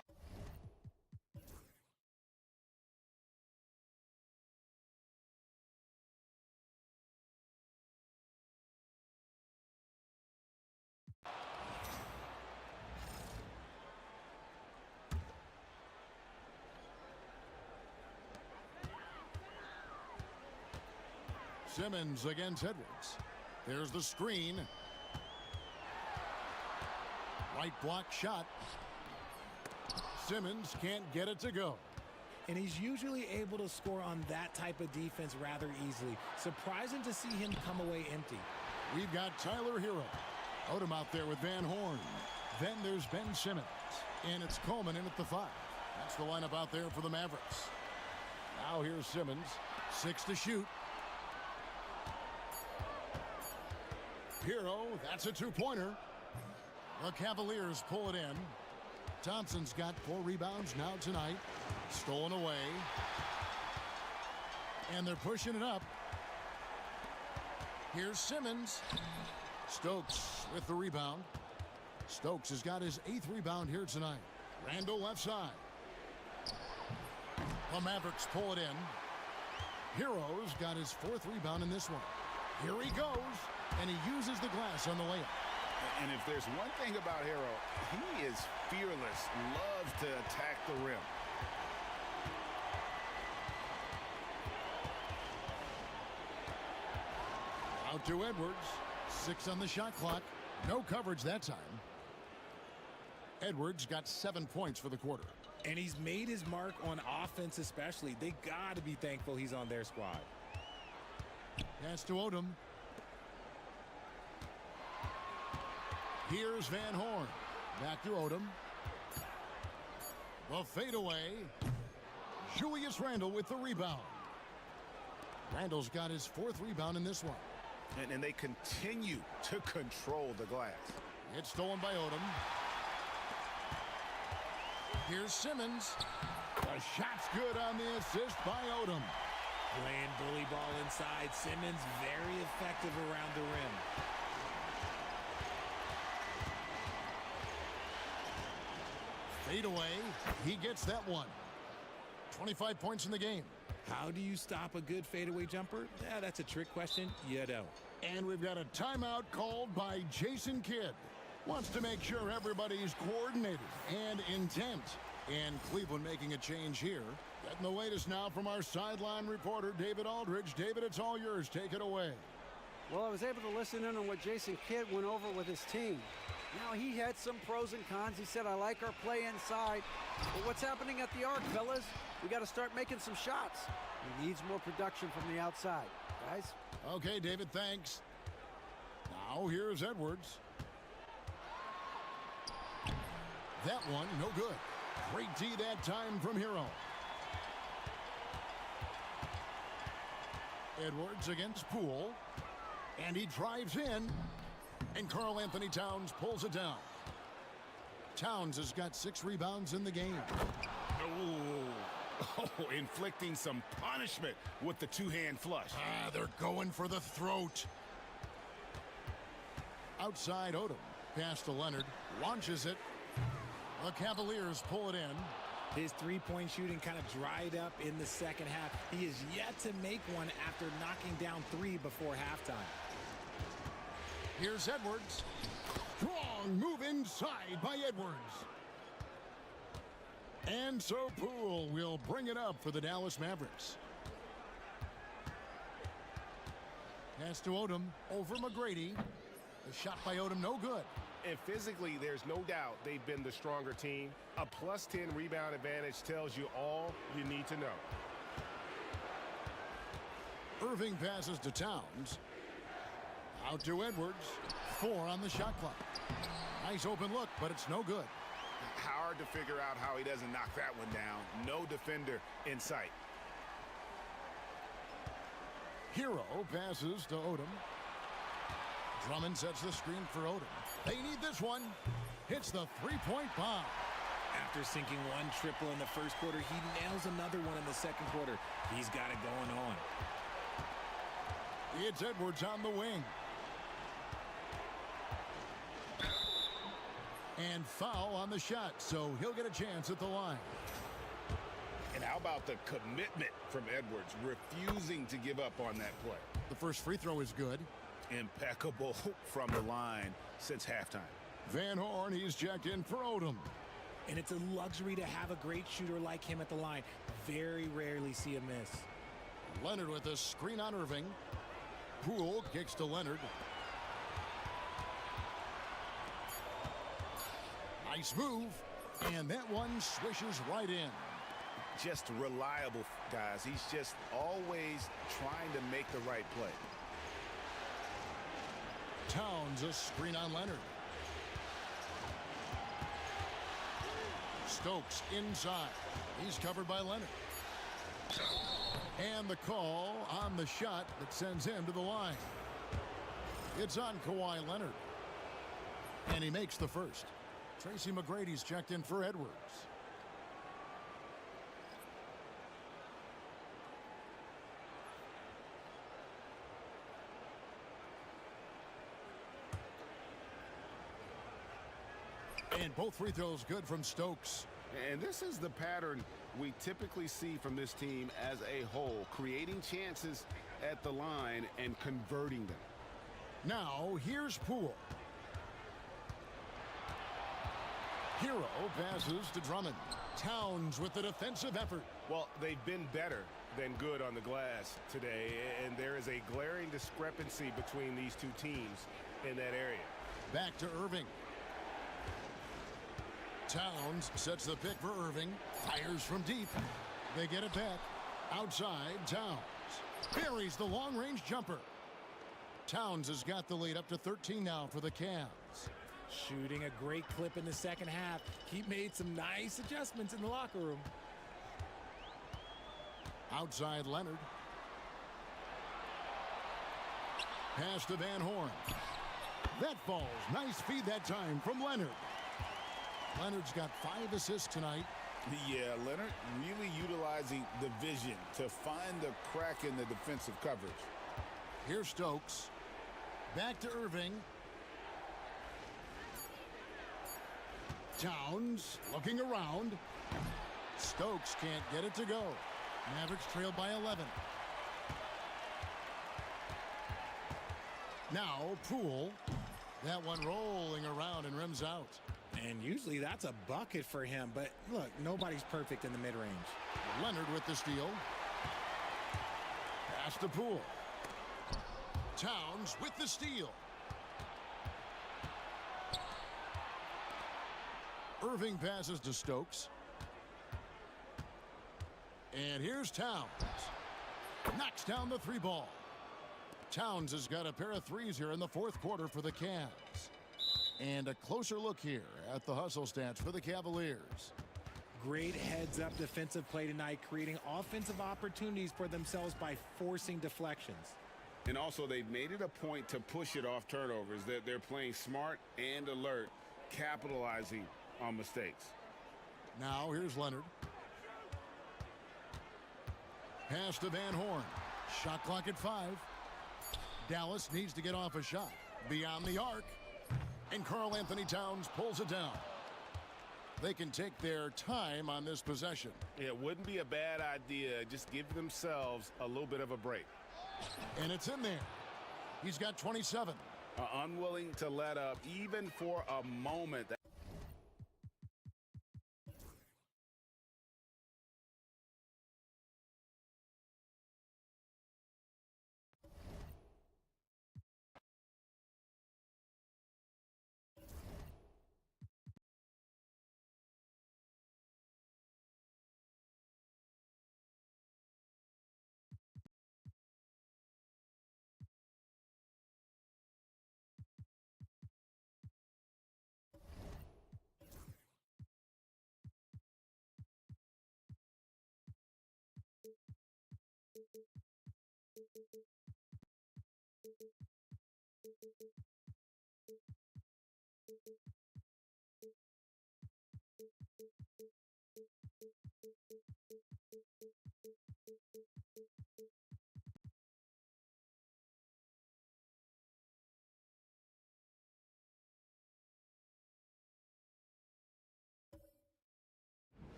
Simmons against Edwards. There's the screen. Right block shot. Simmons can't get it to go. And he's usually able to score on that type of defense rather easily. Surprising to see him come away empty. We've got Tyler Hero. Odom out there with Van Horn. Then there's Ben Simmons. And it's Coleman in at the 5. That's the lineup out there for the Mavericks. Now here's Simmons. 6 to shoot. Hero, that's a two-pointer. The Cavaliers pull it in. Thompson's got 4 rebounds now tonight. Stolen away. And they're pushing it up. Here's Simmons. Stokes with the rebound. Stokes has got his 8th rebound here tonight. Randall left side. The Mavericks pull it in. Hero's got his 4th rebound in this one. Here he goes. And he uses the glass on the layup. And if there's one thing about Hero, he is fearless, loves to attack the rim. Out to Edwards. 6 on the shot clock. No coverage that time. Edwards got 7 points for the quarter. And he's made his mark on offense especially. They got to be thankful he's on their squad. Pass to Odom. Here's Van Horn. Back to Odom. The fadeaway. Julius Randle with the rebound. Randle's got his 4th rebound in this one. And they continue to control the glass. It's stolen by Odom. Here's Simmons. The shot's good on the assist by Odom. Playing bully ball inside. Simmons very effective around the rim. Fade away. He gets that one. 25 points in the game. How do you stop a good fadeaway jumper? Yeah, that's a trick question. You don't. And we've got a timeout called by Jason Kidd. Wants to make sure everybody's coordinated and intent. And Cleveland making a change here. Getting the latest now from our sideline reporter, David Aldridge. David, it's all yours. Take it away. Well, I was able to listen in on what Jason Kidd went over with his team. Now, he had some pros and cons. He said, I like our play inside. But what's happening at the arc, fellas? We got to start making some shots. He needs more production from the outside. Guys? Okay, David, thanks. Now, here's Edwards. That one, no good. Great D that time from Hero. Edwards against Poole. And he drives in. And Karl Anthony Towns pulls it down. Towns has got 6 rebounds in the game. Oh, inflicting some punishment with the two-hand flush. They're going for the throat. Outside Odom. Pass to Leonard. Launches it. The Cavaliers pull it in. His three-point shooting kind of dried up in the second half. He is yet to make one after knocking down 3 before halftime. Here's Edwards. Strong move inside by Edwards. And so Poole will bring it up for the Dallas Mavericks. Pass to Odom over McGrady. The shot by Odom, no good. And physically, there's no doubt they've been the stronger team. A plus 10 rebound advantage tells you all you need to know. Irving passes to Towns. Out to Edwards. 4 on the shot clock. Nice open look, but it's no good. Hard to figure out how he doesn't knock that one down. No defender in sight. Hero passes to Odom. Drummond sets the screen for Odom. They need this one. Hits the three-point bomb. After sinking one triple in the first quarter, he nails another one in the second quarter. He's got it going on. It's Edwards on the wing. And foul on the shot, so he'll get a chance at the line. And how about the commitment from Edwards, refusing to give up on that play? The first free throw is good. Impeccable from the line since halftime. Van Horn, he's checked in for Odom. And it's a luxury to have a great shooter like him at the line. Very rarely see a miss. Leonard with a screen on Irving. Poole kicks to Leonard. Nice move. And that one swishes right in. Just reliable, guys. He's just always trying to make the right play. Towns a screen on Leonard. Stokes inside. He's covered by Leonard. And the call on the shot that sends him to the line. It's on Kawhi Leonard. And he makes the first. Tracy McGrady's checked in for Edwards. And both free throws good from Stokes. And this is the pattern we typically see from this team as a whole, creating chances at the line and converting them. Now, here's Poole. Hero passes to Drummond. Towns with the defensive effort. Well, they've been better than good on the glass today, and there is a glaring discrepancy between these two teams in that area. Back to Irving. Towns sets the pick for Irving. Fires from deep. They get it back. Outside, Towns. Buries the long-range jumper. Towns has got the lead up to 13 now for the Cavs. Shooting a great clip in the second half. He made some nice adjustments in the locker room. Outside, Leonard. Pass to Van Horn. That falls. Nice feed that time from Leonard. Leonard's got 5 assists tonight. Yeah, Leonard really utilizing the vision to find the crack in the defensive coverage. Here's Stokes. Back to Irving. Towns looking around. Stokes can't get it to go. Mavericks trail by 11. Now Poole. That one rolling around and rims out. And usually that's a bucket for him. But look, nobody's perfect in the mid-range. Leonard with the steal. Pass to Poole. Towns with the steal. Irving passes to Stokes. And here's Towns. Knocks down the 3 ball. Towns has got a pair of threes here in the fourth quarter for the Cavs. And a closer look here at the hustle stats for the Cavaliers. Great heads-up defensive play tonight, creating offensive opportunities for themselves by forcing deflections. And also, they've made it a point to push it off turnovers. They're playing smart and alert, capitalizing on mistakes. Now here's Leonard. Pass to Van Horn. Shot clock at 5. Dallas needs to get off a shot. Beyond the arc. And Karl Anthony Towns pulls it down. They can take their time on this possession. It wouldn't be a bad idea. Just give themselves a little bit of a break. And it's in there. He's got 27. Unwilling to let up even for a moment.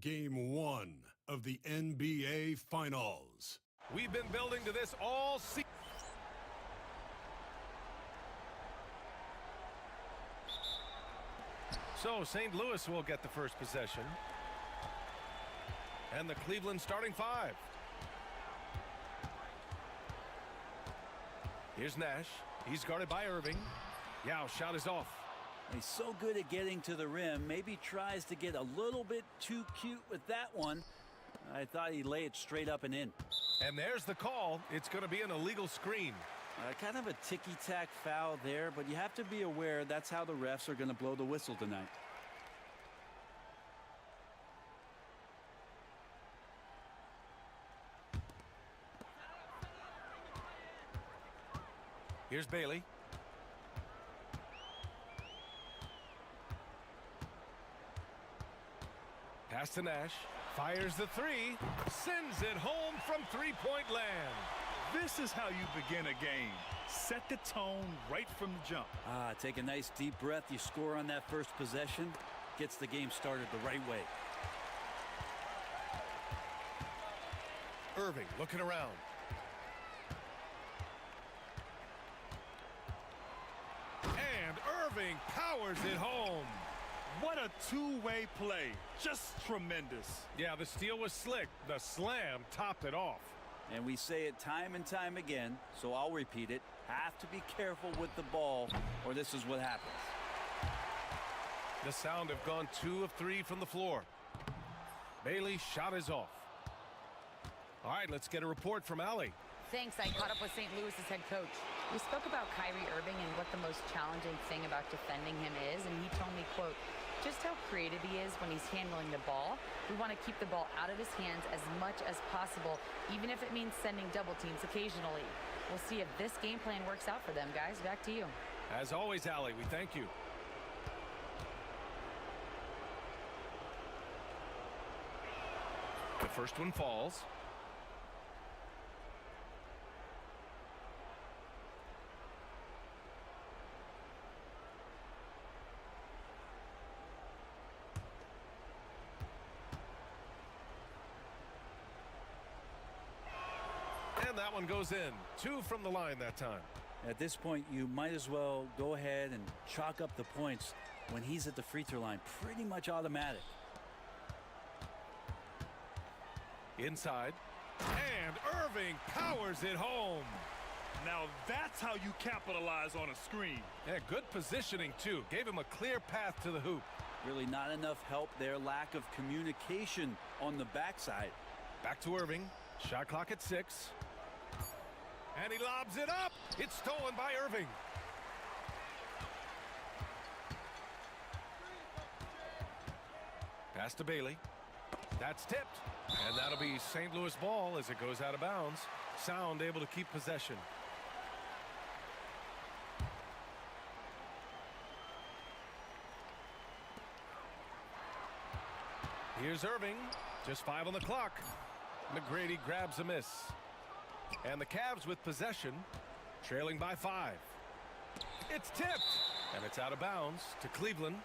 Game 1 of the NBA Finals. We've been building to this all season. So St. Louis will get the first possession. And the Cleveland starting five. Here's Nash. He's guarded by Irving. Yao, shot is off. He's so good at getting to the rim. Maybe tries to get a little bit too cute with that one. I thought he'd lay it straight up and in. And there's the call. It's going to be an illegal screen. Kind of a ticky-tack foul there, but you have to be aware that's how the refs are going to blow the whistle tonight. Here's Bailey. Pass to Nash. Fires the three. Sends it home from three-point land. This is how you begin a game. Set the tone right from the jump. Take a nice deep breath. You score on that first possession. Gets the game started the right way. Irving looking around. And Irving powers it home. What a two-way play. Just tremendous. Yeah, the steal was slick. The slam topped it off. And we say it time and time again, so I'll repeat it. Have to be careful with the ball, or this is what happens. The Sound have gone 2 of 3 from the floor. Bailey's shot is off. All right, let's get a report from Allie. Thanks. I caught up with St. Louis's head coach. We spoke about Kyrie Irving and what the most challenging thing about defending him is, and he told me, quote, just how creative he is when he's handling the ball. We want to keep the ball out of his hands as much as possible, even if it means sending double teams occasionally. We'll see if this game plan works out for them, guys. Back to you. As always, Allie, we thank you. The first one falls. And that one goes in. 2 from the line that time. At this point, you might as well go ahead and chalk up the points when he's at the free throw line. Pretty much automatic. Inside. And Irving powers it home. Now that's how you capitalize on a screen. Yeah, good positioning, too. Gave him a clear path to the hoop. Really not enough help there. Lack of communication on the backside. Back to Irving. Shot clock at 6. And he lobs it up. It's stolen by Irving. Pass to Bailey. That's tipped. And that'll be St. Louis ball as it goes out of bounds. Sound able to keep possession. Here's Irving. Just 5 on the clock. McGrady grabs a miss. And the Cavs with possession, trailing by 5. It's tipped. And it's out of bounds to Cleveland.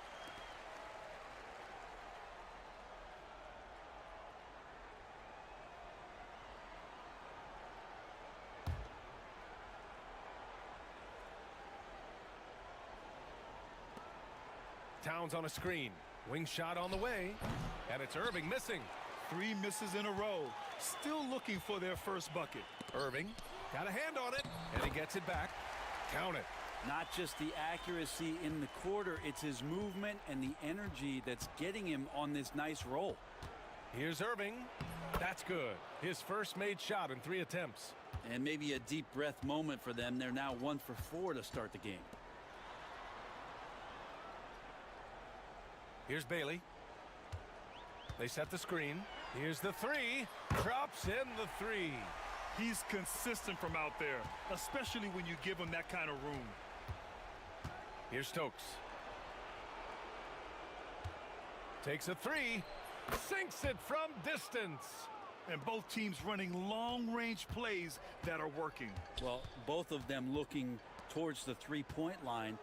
Towns on a screen. Wing shot on the way. And it's Irving missing. 3 misses in a row. Still looking for their first bucket. Irving got a hand on it, and he gets it back. Count it. Not just the accuracy in the quarter, it's his movement and the energy that's getting him on this nice roll. Here's Irving. That's good. His first made shot in 3 attempts. And maybe a deep breath moment for them. They're now 1 for 4 to start the game. Here's Bailey. They set the screen. Here's the 3. Drops in the 3. He's consistent from out there, especially when you give him that kind of room. Here's Stokes. Takes a 3. Sinks it from distance. And both teams running long-range plays that are working. Well, both of them looking towards the three-point line.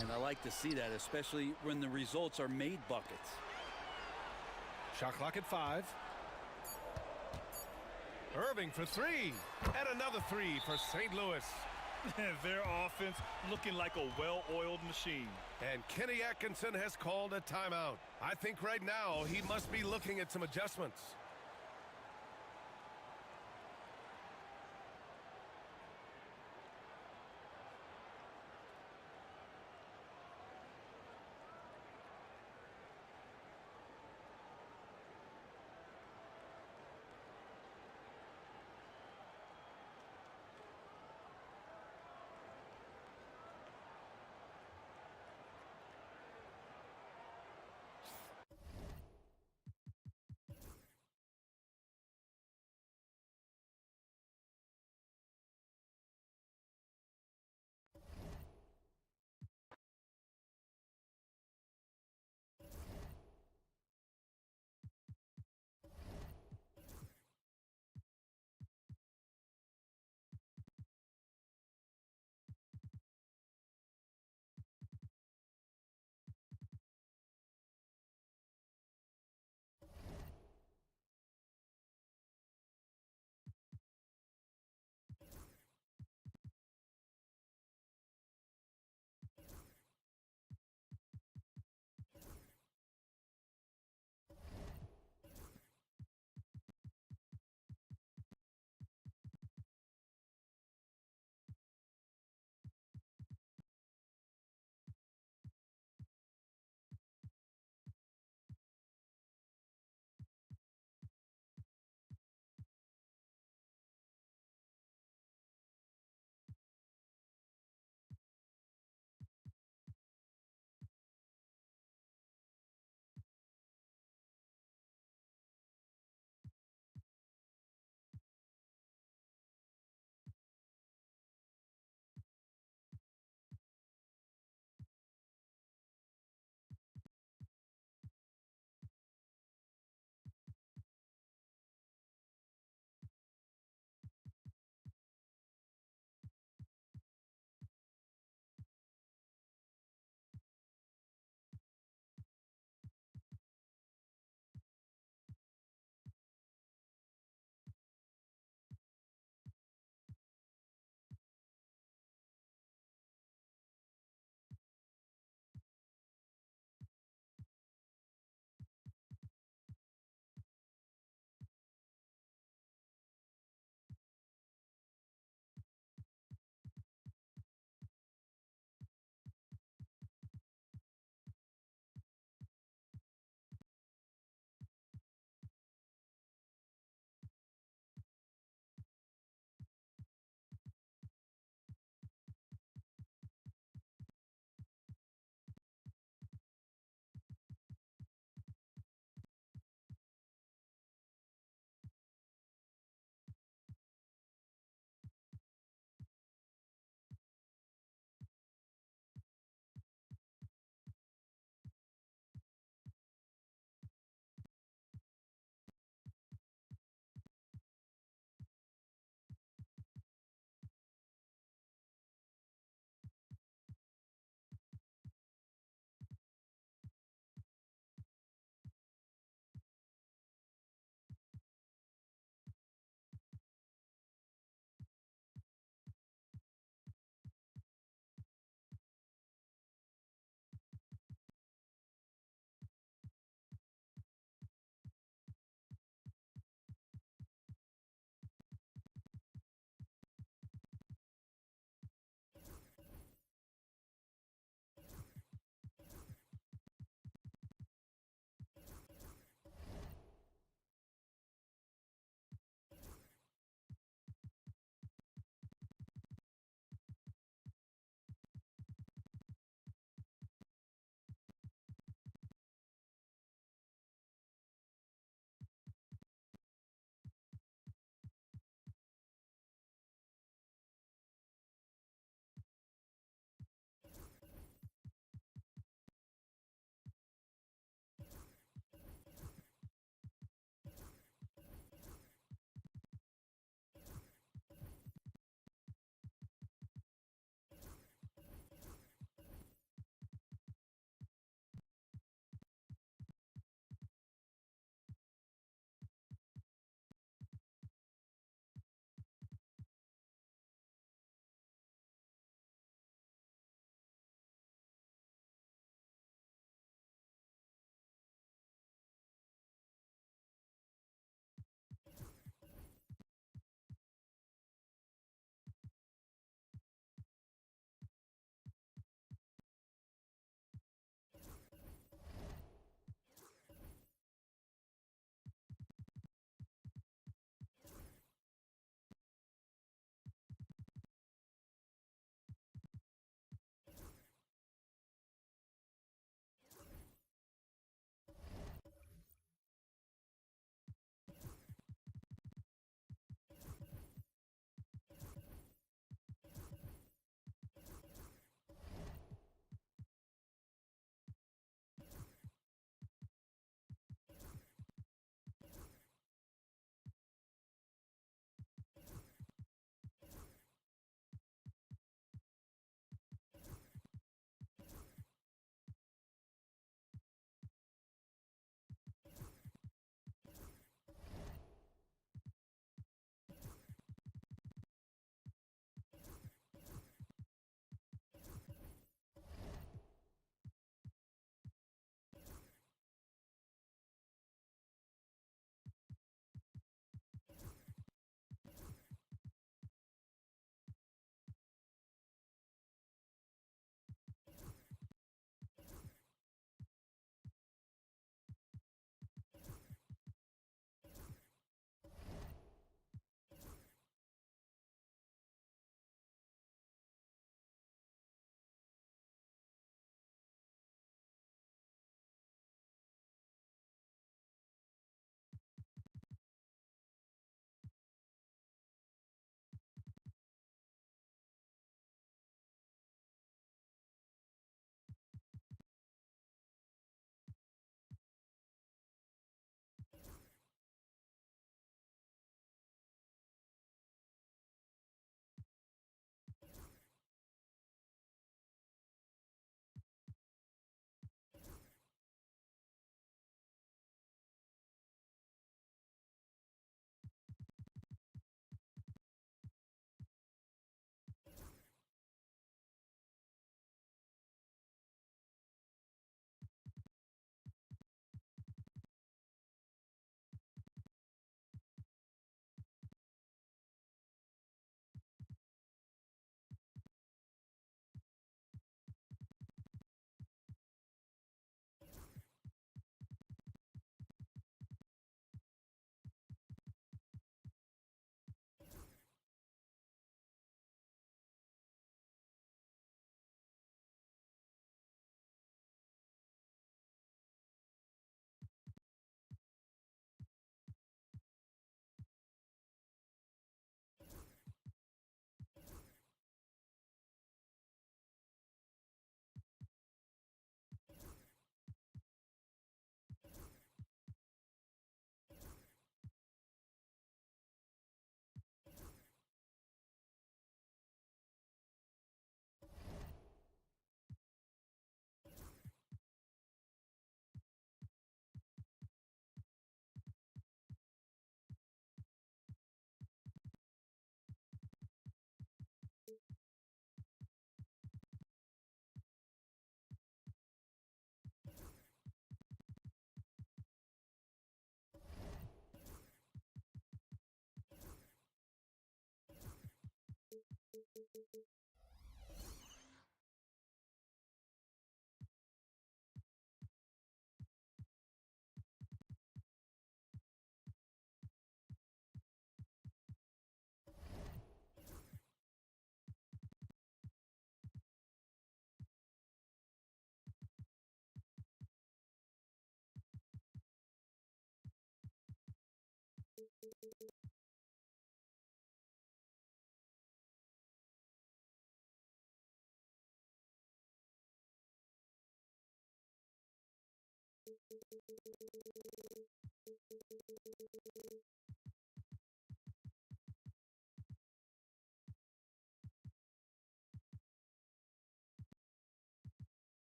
And I like to see that, especially when the results are made buckets. Shot clock at 5. Irving for 3. And another 3 for St. Louis. Their offense looking like a well-oiled machine. And Kenny Atkinson has called a timeout. I think right now he must be looking at some adjustments.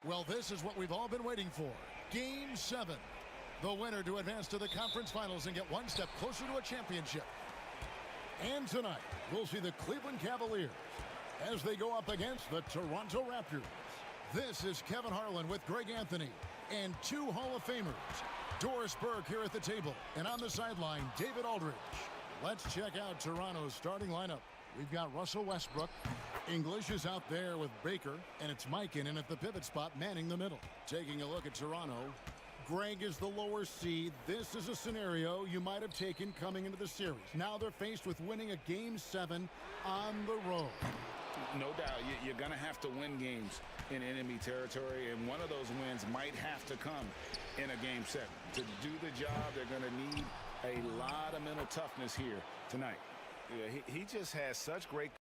Well, this is what we've all been waiting for. Game 7. The winner to advance to the conference finals and get one step closer to a championship. And tonight, we'll see the Cleveland Cavaliers as they go up against the Toronto Raptors. This is Kevin Harlan with Greg Anthony and 2 Hall of Famers. Doris Burke here at the table, and on the sideline, David Aldridge. Let's check out Toronto's starting lineup. We've got Russell Westbrook. English is out there with Baker, and it's Mikan at the pivot spot manning the middle. Taking a look at Toronto. Greg is the lower seed. This is a scenario you might have taken coming into the series. Now they're faced with winning a Game 7 on the road. No doubt, you're going to have to win games in enemy territory, and one of those wins might have to come in a Game 7. To do the job, they're going to need a lot of mental toughness here tonight. Yeah, he just has such great...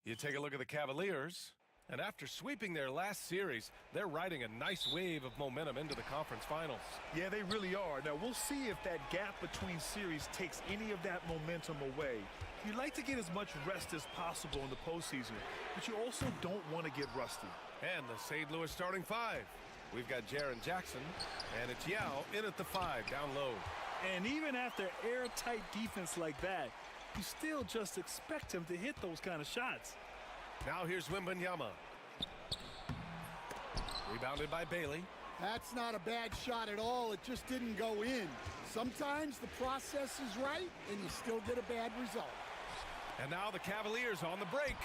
You take a look at the Cavaliers, and after sweeping their last series, they're riding a nice wave of momentum into the conference finals. Yeah, they really are. Now, we'll see if that gap between series takes any of that momentum away. You'd like to get as much rest as possible in the postseason, but you also don't want to get rusty. And the St. Louis starting five. We've got Jaren Jackson, and it's Yao in at the 5, down low. And even after airtight defense like that, you still just expect him to hit those kind of shots. Now here's Wembanyama. Rebounded by Bailey. That's not a bad shot at all. It just didn't go in. Sometimes the process is right, and you still get a bad result. And now the Cavaliers on the break.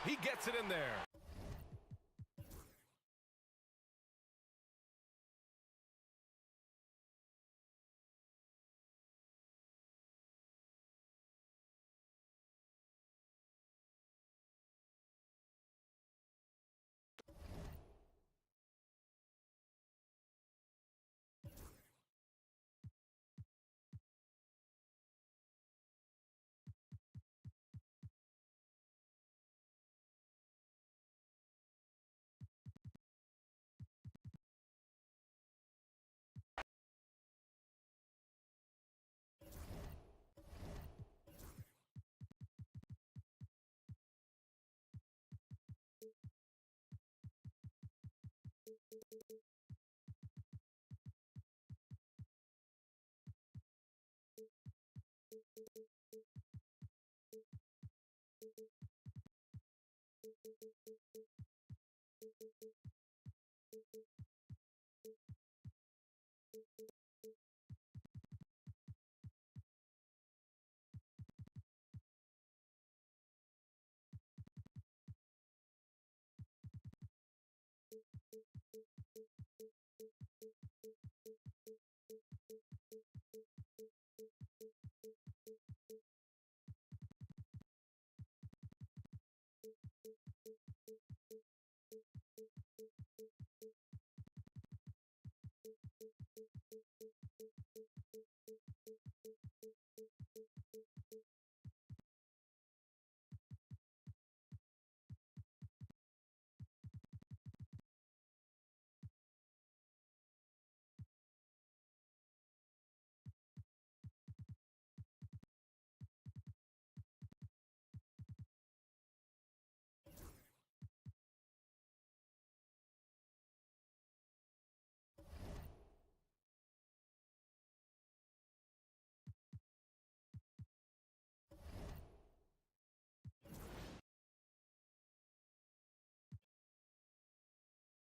He gets it in there.